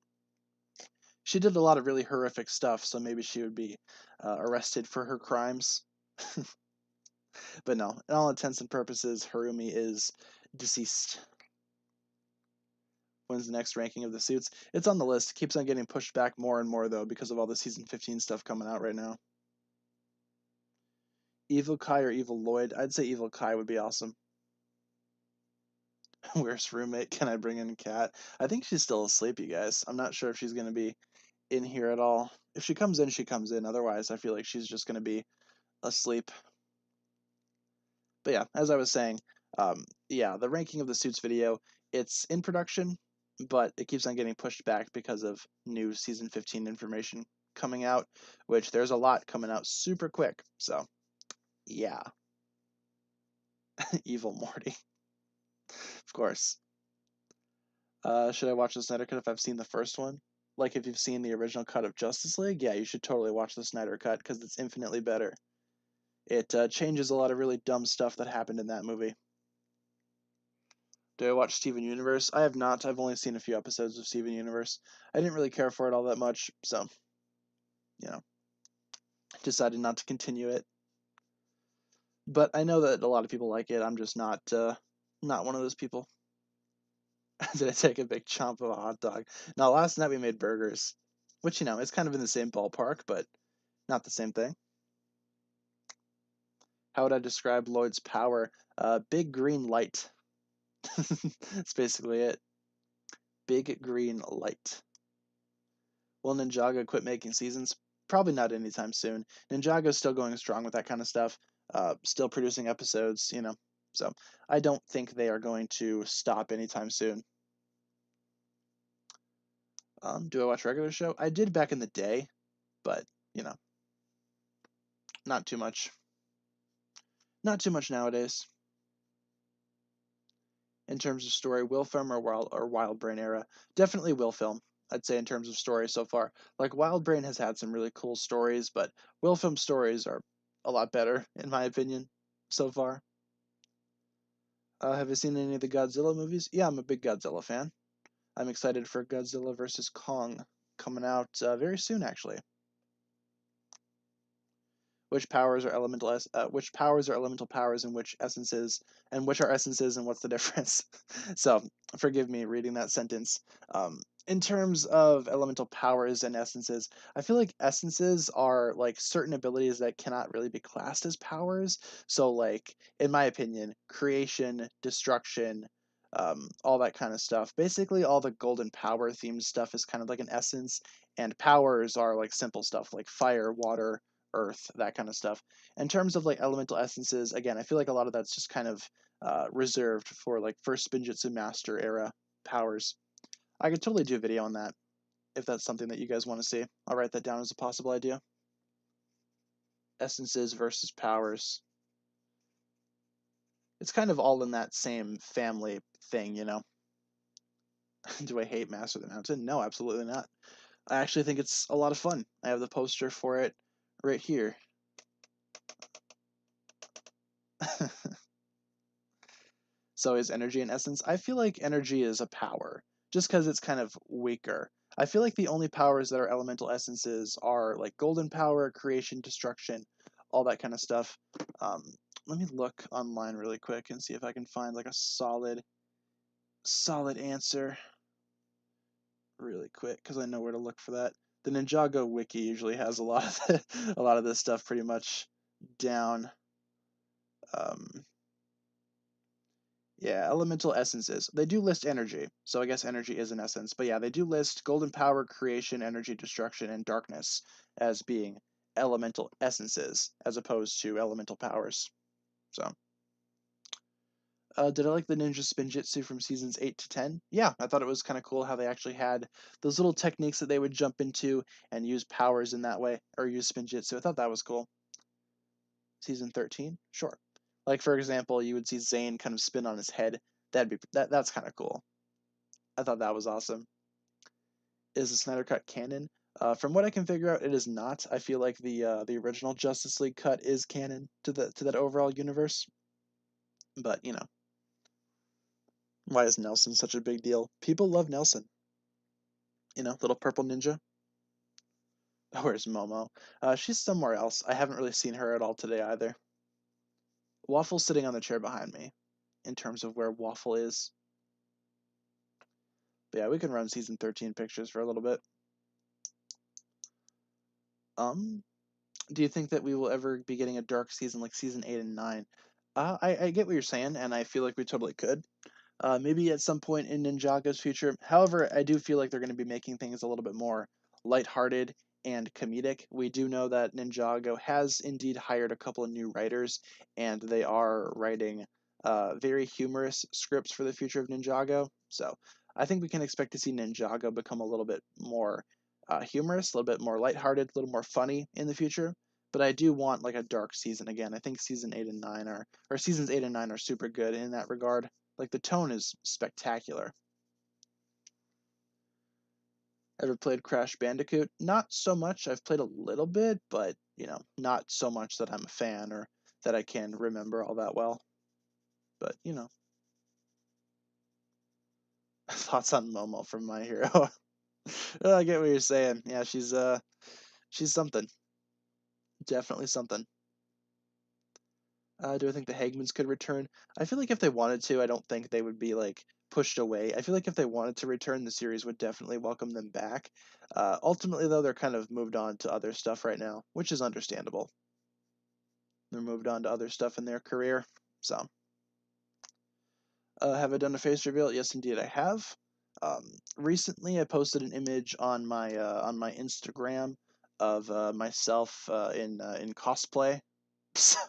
She did a lot of really horrific stuff, so maybe she would be arrested for her crimes. But no, in all intents and purposes, Harumi is deceased. When's the next ranking of the suits? It's on the list. It keeps on getting pushed back more and more, though, because of all the Season 15 stuff coming out right now. Evil Kai or Evil Lloyd? I'd say Evil Kai would be awesome. Where's roommate? Can I bring in Cat? I think she's still asleep, you guys. I'm not sure if she's going to be in here at all. If she comes in, she comes in. Otherwise, I feel like she's just going to be asleep. But yeah, as I was saying, yeah, the ranking of the suits video, it's in production, but it keeps on getting pushed back because of new Season 15 information coming out, which there's a lot coming out super quick. So, yeah. Evil Morty. Of course. Should I watch the Snyder Cut if I've seen the first one? Like if you've seen the original cut of Justice League? Yeah, you should totally watch the Snyder Cut because it's infinitely better. It changes a lot of really dumb stuff that happened in that movie. Do I watch Steven Universe? I have not. I've only seen a few episodes of Steven Universe. I didn't really care for it all that much, so, decided not to continue it. But I know that a lot of people like it. I'm just not one of those people. Did I take a big chomp of a hot dog? No, last night we made burgers, which, it's kind of in the same ballpark, but not the same thing. How would I describe Lloyd's power? Big green light. That's basically it. Big green light. Will Ninjago quit making seasons? Probably not anytime soon. Ninjago's still going strong with that kind of stuff, still producing episodes, So I don't think they are going to stop anytime soon. Do I watch regular show? I did back in the day, but, not too much. Not too much nowadays. In terms of story, Will Film or Wild Brain era? Definitely Will Film. I'd say in terms of story so far. Like Wild Brain has had some really cool stories, but Will Film stories are a lot better, in my opinion, so far. Have you seen any of the Godzilla movies? Yeah, I'm a big Godzilla fan. I'm excited for Godzilla vs. Kong coming out very soon, actually. which powers are which powers are elemental powers and which essences, and which are essences and what's the difference. So forgive me reading that sentence. In terms of elemental powers and essences, I feel like essences are like certain abilities that cannot really be classed as powers. So like, in my opinion, creation, destruction, all that kind of stuff. Basically, all the golden power themed stuff is kind of like an essence, and powers are like simple stuff like fire, water, earth, that kind of stuff. In terms of like elemental essences, again, I feel like a lot of that's just kind of reserved for like first Spinjitzu Master era powers. I could totally do a video on that if that's something that you guys want to see. I'll write that down as a possible idea. Essences versus powers. It's kind of all in that same family thing, you know? Do I hate Master of the Mountain? No, absolutely not. I actually think it's a lot of fun. I have the poster for it right here. So is energy an essence? I feel like energy is a power, just because it's kind of weaker. I feel like the only powers that are elemental essences are like golden power, creation, destruction, all that kind of stuff. Um, Let me look online really quick and see if I can find like a solid answer really quick, because I know where to look for that. The Ninjago wiki usually has a lot of a lot of this stuff pretty much down. Um, Yeah, elemental essences. They do list energy, so I guess energy is an essence. But yeah, they do list golden power, creation, energy, destruction, and darkness as being elemental essences, as opposed to elemental powers. So, did I like the Ninja Spinjitzu from seasons 8 to 10? Yeah, I thought it was kind of cool how they actually had those little techniques that they would jump into and use powers in that way, or use Spinjitzu. I thought that was cool. Season 13? Sure. Like for example, you would see Zane kind of spin on his head. That's kind of cool. I thought that was awesome. Is the Snyder Cut canon? From what I can figure out, it is not. I feel like the original Justice League cut is canon to that overall universe. But you know, why is Nelson such a big deal? People love Nelson. You know, little purple ninja. Where's Momo? She's somewhere else. I haven't really seen her at all today either. Waffle's sitting on the chair behind me, in terms of where Waffle is. But yeah, we can run season 13 pictures for a little bit. Do you think that we will ever be getting a dark season like season 8 and 9? I get what you're saying, and I feel like we totally could. Maybe at some point in Ninjago's future. However, I do feel like they're going to be making things a little bit more lighthearted and comedic. We do know that Ninjago has indeed hired a couple of new writers, and they are writing very humorous scripts for the future of Ninjago. So I think we can expect to see Ninjago become a little bit more humorous, a little bit more lighthearted, a little more funny in the future. But I do want like a dark season again. I think season 8 and 9 are, or seasons 8 and 9 are super good in that regard. Like the tone is spectacular. Ever played Crash Bandicoot? Not so much. I've played a little bit, but you know, not so much that I'm a fan or that I can remember all that well. But you know, thoughts on Momo from My Hero. I get what you're saying. Yeah, she's something. Definitely something. Do I think the Hagmans could return? I feel like if they wanted to, I don't think they would be like pushed away. I feel like if they wanted to return, the series would definitely welcome them back. Ultimately, though, they're kind of moved on to other stuff right now, which is understandable. They're moved on to other stuff in their career. So, have I done a face reveal? Yes, indeed, I have. Recently, I posted an image on my Instagram of myself in cosplay. So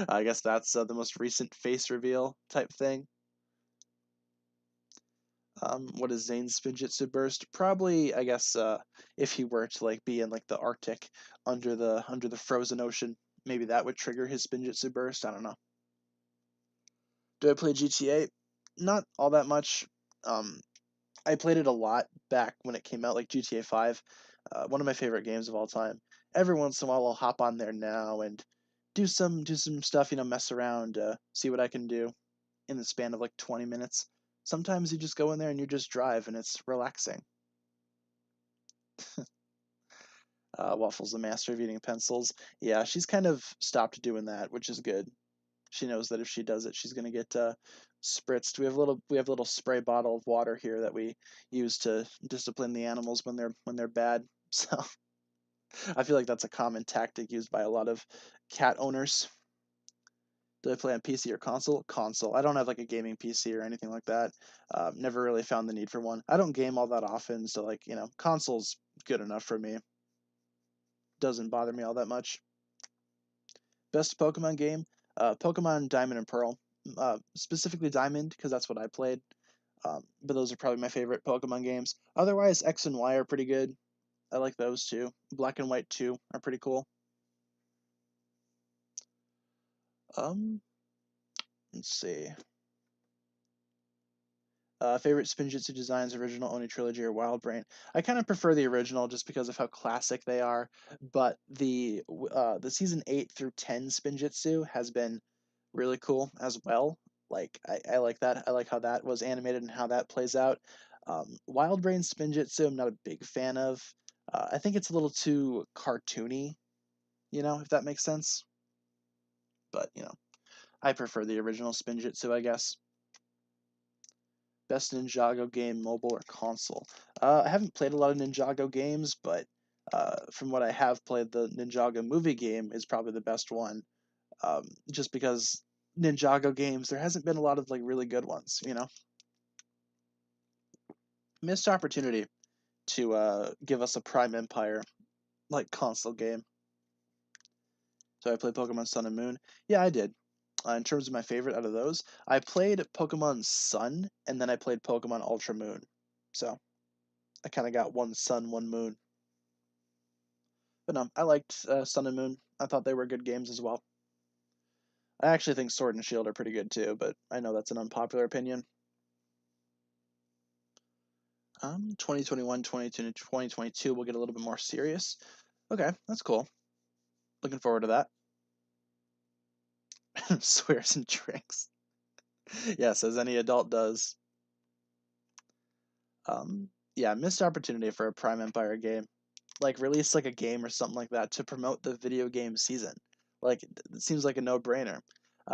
I guess that's the most recent face reveal type thing. What is Zane's Spinjitzu burst? Probably, I guess, if he were to like be in like the Arctic under the frozen ocean, maybe that would trigger his Spinjitzu burst. I don't know. Do I play GTA? Not all that much. Um, I played it a lot back when it came out, like GTA 5, one of my favorite games of all time. Every once in a while, I'll hop on there now and do some stuff, you know, mess around, see what I can do in the span of like 20 minutes. Sometimes you just go in there and you just drive, and it's relaxing. Waffle's the master of eating pencils. Yeah, she's kind of stopped doing that, which is good. She knows that if she does it, she's gonna get spritzed. We have a little spray bottle of water here that we use to discipline the animals when they're bad. So I feel like that's a common tactic used by a lot of cat owners. Do I play on PC or console? Console. I don't have like a gaming PC or anything like that. Never really found the need for one. I don't game all that often, so like console's good enough for me. Doesn't bother me all that much. Best Pokemon game? Pokemon Diamond and Pearl. Specifically Diamond because that's what I played. But those are probably my favorite Pokemon games. Otherwise, X and Y are pretty good. I like those too. Black and White 2 are pretty cool. Let's see. Favorite Spinjitzu designs, original Oni trilogy or Wild Brain? I kind of prefer the original just because of how classic they are. But the season 8 through 10 Spinjitzu has been really cool as well. Like I like that. I like how that was animated and how that plays out. Wild Brain Spinjitzu, I'm not a big fan of. I think it's a little too cartoony, if that makes sense. But I prefer the original Spinjitzu, I guess. Best Ninjago game, mobile or console? I haven't played a lot of Ninjago games, but from what I have played, the Ninjago movie game is probably the best one. Just because Ninjago games, there hasn't been a lot of like really good ones, Missed opportunity to give us a Prime Empire like console game. So I played Pokemon Sun and Moon. Yeah, I did. In terms of my favorite out of those, I played Pokemon Sun and then I played Pokemon Ultra Moon. So I kind of got one Sun, one Moon. But no, I liked Sun and Moon. I thought they were good games as well. I actually think Sword and Shield are pretty good too, but I know that's an unpopular opinion. 2021, 2022, we'll get a little bit more serious. Okay, that's cool. Looking forward to that. Swears and drinks. Yes, as any adult does. Yeah, missed opportunity for a Prime Empire game. Like release like a game or something like that to promote the video game season. Like it seems like a no-brainer.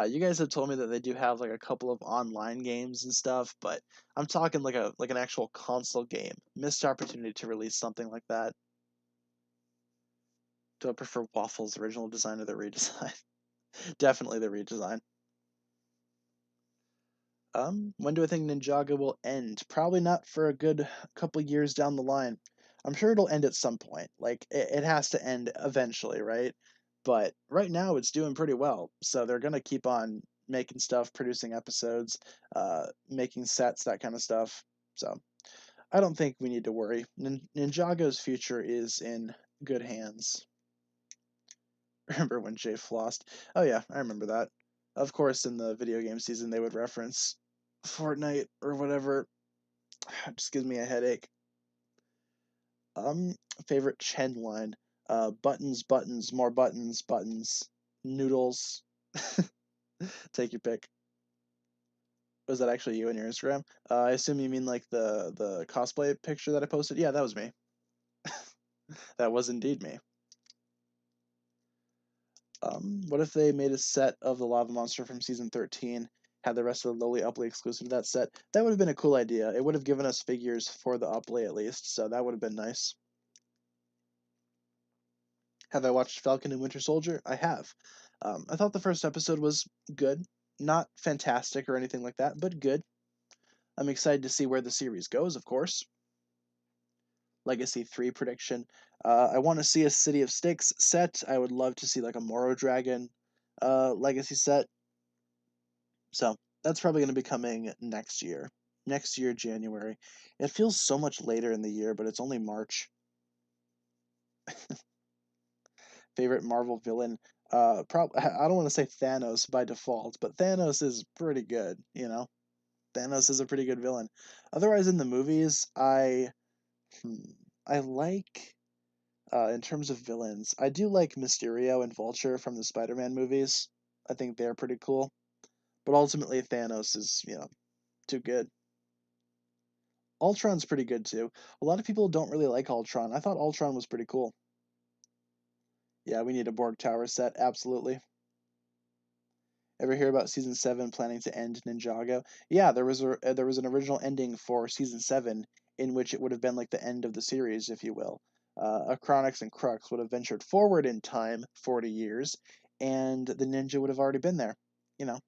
You guys have told me that they do have like a couple of online games and stuff, but I'm talking like an actual console game. Missed opportunity to release something like that. Do I prefer Waffle's original design or the redesign? Definitely the redesign. When do I think Ninjago will end? Probably not for a good couple years down the line. I'm sure it'll end at some point. Like it has to end eventually, right? But right now it's doing pretty well. So they're gonna keep on making stuff, producing episodes, making sets, that kind of stuff. So I don't think we need to worry. Ninjago's future is in good hands. Remember when Jay flossed? Oh yeah, I remember that. Of course, in the video game season, they would reference Fortnite or whatever. It just gives me a headache. Favorite Chen line. Buttons, buttons, more buttons, buttons, noodles. Take your pick. Was that actually you on your Instagram? I assume you mean like the cosplay picture that I posted? Yeah, that was me. That was indeed me. What if they made a set of the lava monster from season 13, had the rest of the Lowly Upley exclusive to that set? That would have been a cool idea. It would have given us figures for the Upley at least, so that would have been nice. Have I watched Falcon and Winter Soldier? I have. I thought the first episode was good. Not fantastic or anything like that, but good. I'm excited to see where the series goes, of course. Legacy 3 prediction. I want to see a City of Styx set. I would love to see like a Moro Dragon Legacy set. So that's probably going to be coming next year. Next year, January. It feels so much later in the year, but it's only March. Favorite Marvel villain? I don't want to say Thanos by default, but Thanos is pretty good, Thanos is a pretty good villain. Otherwise, in the movies, I like, in terms of villains, I do like Mysterio and Vulture from the Spider-Man movies. I think they're pretty cool. But ultimately, Thanos is, too good. Ultron's pretty good too. A lot of people don't really like Ultron. I thought Ultron was pretty cool. Yeah, we need a Borg Tower set, absolutely. Ever hear about season 7 planning to end Ninjago? Yeah, there was an original ending for season 7 in which it would have been like the end of the series, if you will. Acronix and Crux would have ventured forward in time 40 years, and the ninja would have already been there, you know,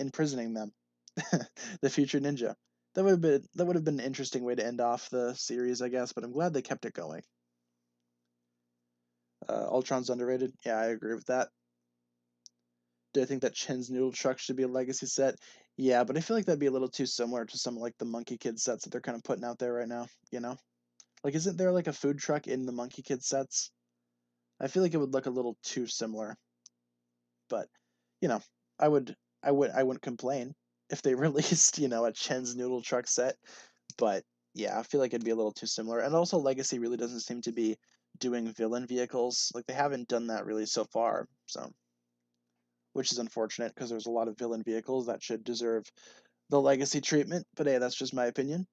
imprisoning them. The future ninja. That would have been an interesting way to end off the series, I guess, but I'm glad they kept it going. Ultron's underrated. Yeah, I agree with that. Do I think that Chen's Noodle Truck should be a legacy set? Yeah, but I feel like that'd be a little too similar to some like the Monkey Kid sets that they're kind of putting out there right now, you know? Like isn't there like a food truck in the Monkey Kid sets? I feel like it would look a little too similar. But, you know, I wouldn't complain if they released, a Chen's Noodle Truck set. But yeah, I feel like it'd be a little too similar. And also Legacy really doesn't seem to be doing villain vehicles. Like they haven't done that really so far. So which is unfortunate because there's a lot of villain vehicles that should deserve the legacy treatment. But hey, that's just my opinion.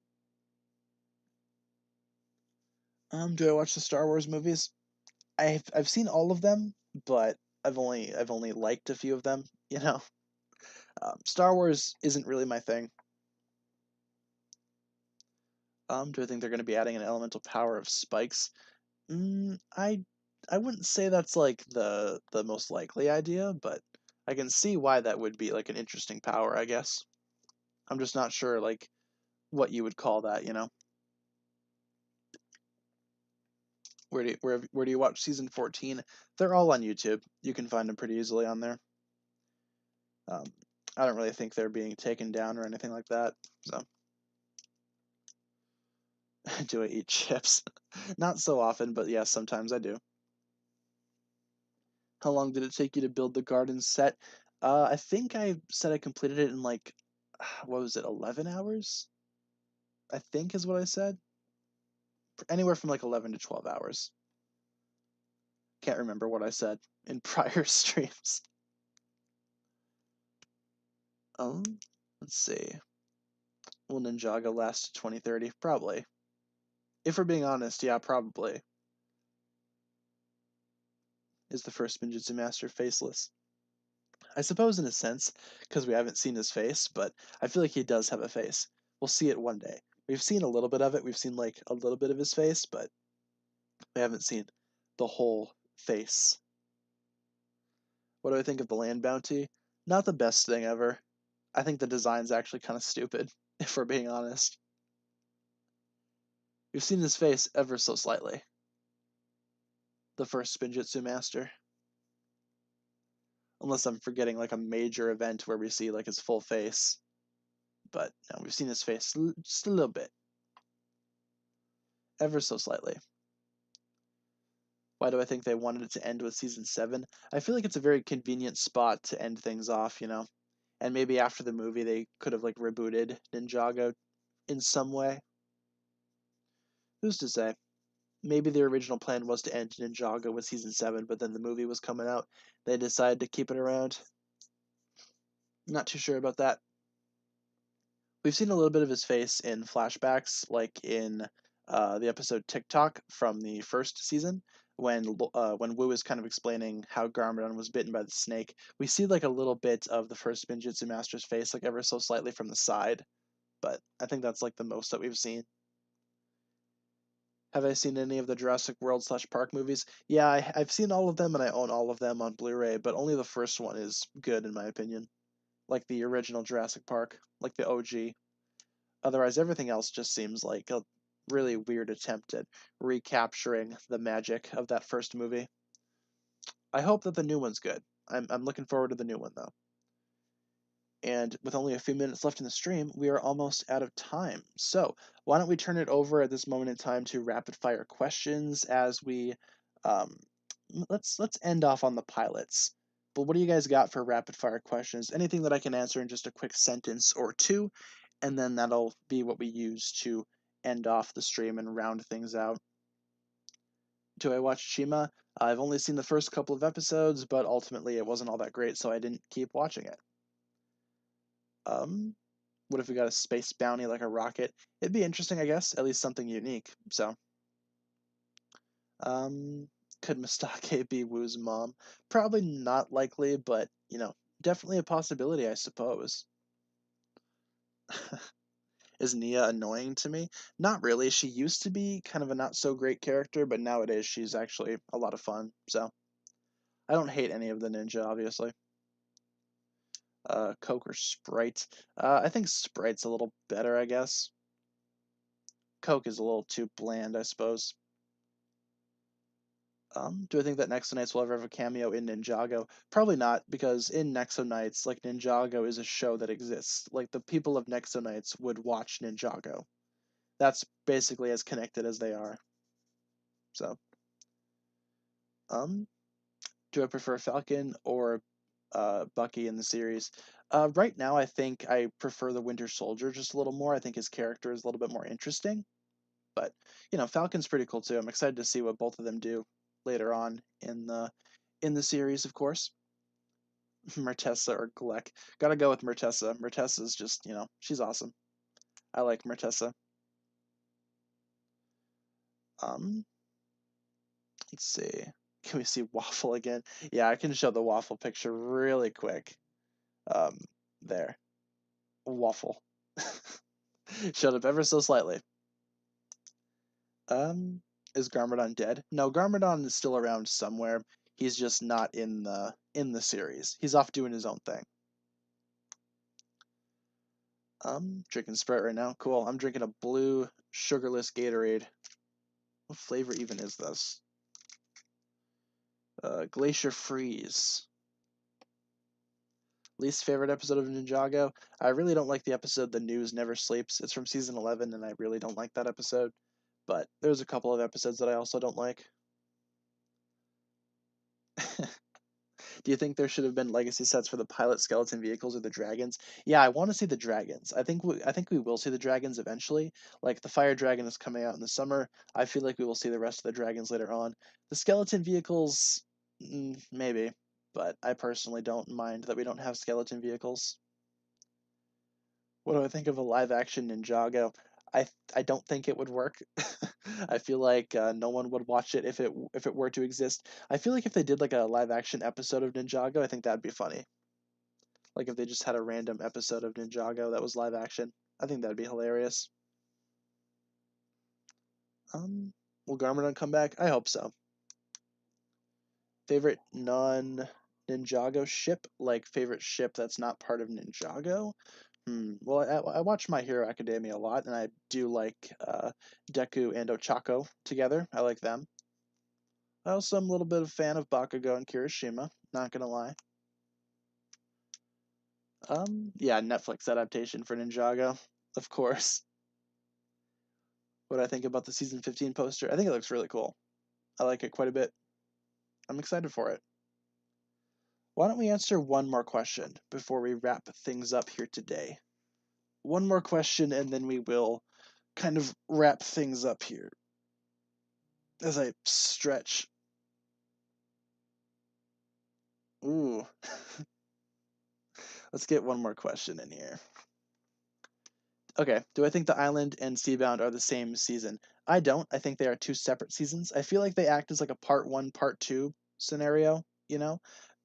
Do I watch the Star Wars movies? I've seen all of them, but I've only liked a few of them. Star Wars isn't really my thing. Do I think they're going to be adding an elemental power of spikes? I wouldn't say that's like the most likely idea, but I can see why that would be like an interesting power, I guess. I'm just not sure like what you would call that. Where do you watch season 14? They're all on YouTube. You can find them pretty easily on there. Um, I don't really think they're being taken down or anything like that. So, do I eat chips? Not so often, but yes, sometimes I do. How long did it take you to build the garden set? I think I said I completed it in like, what was it, 11 hours? I think is what I said. Anywhere from like 11 to 12 hours. Can't remember what I said in prior streams. Um, let's see. Will Ninjago last to 2030? Probably. If we're being honest, yeah, probably. Is the first Ninjutsu Master faceless? I suppose in a sense, because we haven't seen his face, but I feel like he does have a face. We'll see it one day. We've seen a little bit of it. We've seen like a little bit of his face, but we haven't seen the whole face. What do I think of the land bounty? Not the best thing ever. I think the design's actually kind of stupid, if we're being honest. We've seen his face ever so slightly. The first Spinjitzu Master. Unless I'm forgetting like a major event where we see like his full face. But no, we've seen his face just a little bit. Ever so slightly. Why do I think they wanted it to end with season 7? I feel like it's a very convenient spot to end things off, And maybe after the movie they could have like rebooted Ninjago in some way. Who's to say? Maybe the original plan was to end Ninjago with season 7, but then the movie was coming out. They decided to keep it around. Not too sure about that. We've seen a little bit of his face in flashbacks, like in the episode TikTok from the first season, when Wu is kind of explaining how Garmadon was bitten by the snake. We see like a little bit of the first Spinjitzu Master's face, like ever so slightly from the side, but I think that's like the most that we've seen. Have I seen any of the Jurassic World / Park movies? Yeah, I've seen all of them and I own all of them on Blu-ray, but only the first one is good in my opinion. Like the original Jurassic Park, like the OG. Otherwise, everything else just seems like a really weird attempt at recapturing the magic of that first movie. I hope that the new one's good. I'm looking forward to the new one, though. And with only a few minutes left in the stream, we are almost out of time. So why don't we turn it over at this moment in time to rapid fire questions as we um, let's end off on the pilots. But what do you guys got for rapid fire questions? Anything that I can answer in just a quick sentence or two, and then that'll be what we use to end off the stream and round things out. Do I watch Shima? I've only seen the first couple of episodes, but ultimately it wasn't all that great, so I didn't keep watching it. What if we got a space bounty like a rocket? It'd be interesting, I guess. At least something unique. So, Could Mistake be Wu's mom? Probably not likely, but, definitely a possibility, I suppose. Is Nia annoying to me? Not really. She used to be kind of a not so great character, but nowadays she's actually a lot of fun. So I don't hate any of the ninja, obviously. Coke or Sprite? I think Sprite's a little better, I guess. Coke is a little too bland, I suppose. Do I think that Nexo Knights will ever have a cameo in Ninjago? Probably not, because in Nexo Knights, like, Ninjago is a show that exists. Like, the people of Nexo Knights would watch Ninjago. That's basically as connected as they are. So, do I prefer Falcon or Bucky in the series? Right now, I think I prefer the Winter Soldier just a little more. I think his character is a little bit more interesting. But, Falcon's pretty cool too. I'm excited to see what both of them do later on in the series, of course. Mertessa or Gleck. Gotta go with Mertessa. Mertessa's just, she's awesome. I like Mertessa. Um, let's see. Can we see Waffle again? Yeah, I can show the Waffle picture really quick. There. Waffle. Showed up ever so slightly. Is Garmadon dead? No, Garmadon is still around somewhere. He's just not in the series. He's off doing his own thing. Drinking Sprite right now. Cool. I'm drinking a blue sugarless Gatorade. What flavor even is this? Glacier Freeze. Least favorite episode of Ninjago? I really don't like the episode The News Never Sleeps. It's from season 11, and I really don't like that episode. But there's a couple of episodes that I also don't like. Do you think there should have been legacy sets for the pilot skeleton vehicles or the dragons? Yeah, I want to see the dragons. I think we will see the dragons eventually. Like, the fire dragon is coming out in the summer. I feel like we will see the rest of the dragons later on. The skeleton vehicles, maybe, but I personally don't mind that we don't have skeleton vehicles. What do I think of a live action Ninjago? I don't think it would work. I feel like no one would watch it if it were to exist. I feel like if they did like a live action episode of Ninjago, I think that'd be funny. Like if they just had a random episode of Ninjago that was live action, I think that'd be hilarious. Will Garmadon come back? I hope so. Favorite non-Ninjago ship? Like favorite ship that's not part of Ninjago? Well, I watch My Hero Academia a lot, and I do like Deku and Ochako together. I like them. I also am a little bit of a fan of Bakugo and Kirishima, not gonna lie. Yeah, Netflix adaptation for Ninjago, of course. What do I think about the season 15 poster? I think it looks really cool. I like it quite a bit. I'm excited for it. Why don't we answer one more question before we wrap things up here today? One more question, and then we will kind of wrap things up here as I stretch. Ooh. Let's get one more question in here. Okay, do I think the Island and Seabound are the same season? I don't. I think they are two separate seasons. I feel like they act as like a part one, part two scenario,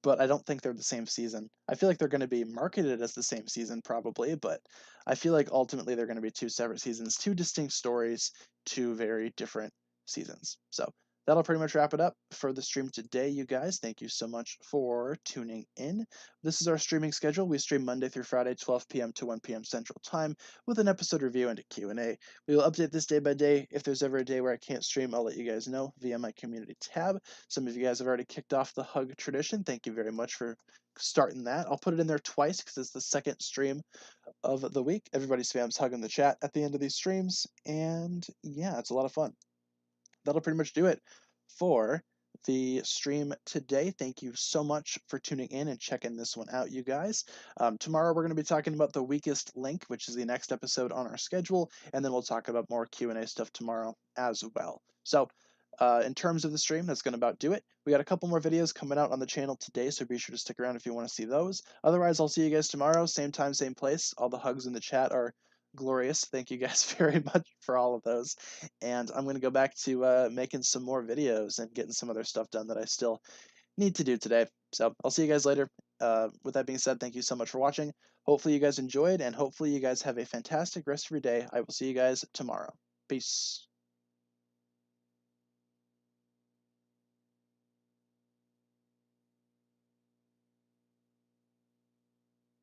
but I don't think they're the same season. I feel like they're going to be marketed as the same season probably, but I feel like ultimately they're going to be two separate seasons, two distinct stories, two very different seasons. So that'll pretty much wrap it up for the stream today, you guys. Thank you so much for tuning in. This is our streaming schedule. We stream Monday through Friday, 12 p.m. to 1 p.m. Central Time, with an episode review and a Q&A. We will update this day by day. If there's ever a day where I can't stream, I'll let you guys know via my community tab. Some of you guys have already kicked off the hug tradition. Thank you very much for starting that. I'll put it in there twice because it's the second stream of the week. Everybody spams hug in the chat at the end of these streams, and yeah, it's a lot of fun. That'll pretty much do it for the stream today. Thank you so much for tuning in and checking this one out, you guys. Tomorrow we're going to be talking about the weakest link, which is the next episode on our schedule, and then we'll talk about more Q&A stuff tomorrow as well. So in terms of the stream, that's going to about do it. We got a couple more videos coming out on the channel today, so be sure to stick around if you want to see those. Otherwise, I'll see you guys tomorrow, same time, same place. All the hugs in the chat are glorious. Thank you guys very much for all of those. And I'm going to go back to making some more videos and getting some other stuff done that I still need to do today. So I'll see you guys later. With that being said, thank you so much for watching. Hopefully you guys enjoyed, and hopefully you guys have a fantastic rest of your day. I will see you guys tomorrow. Peace.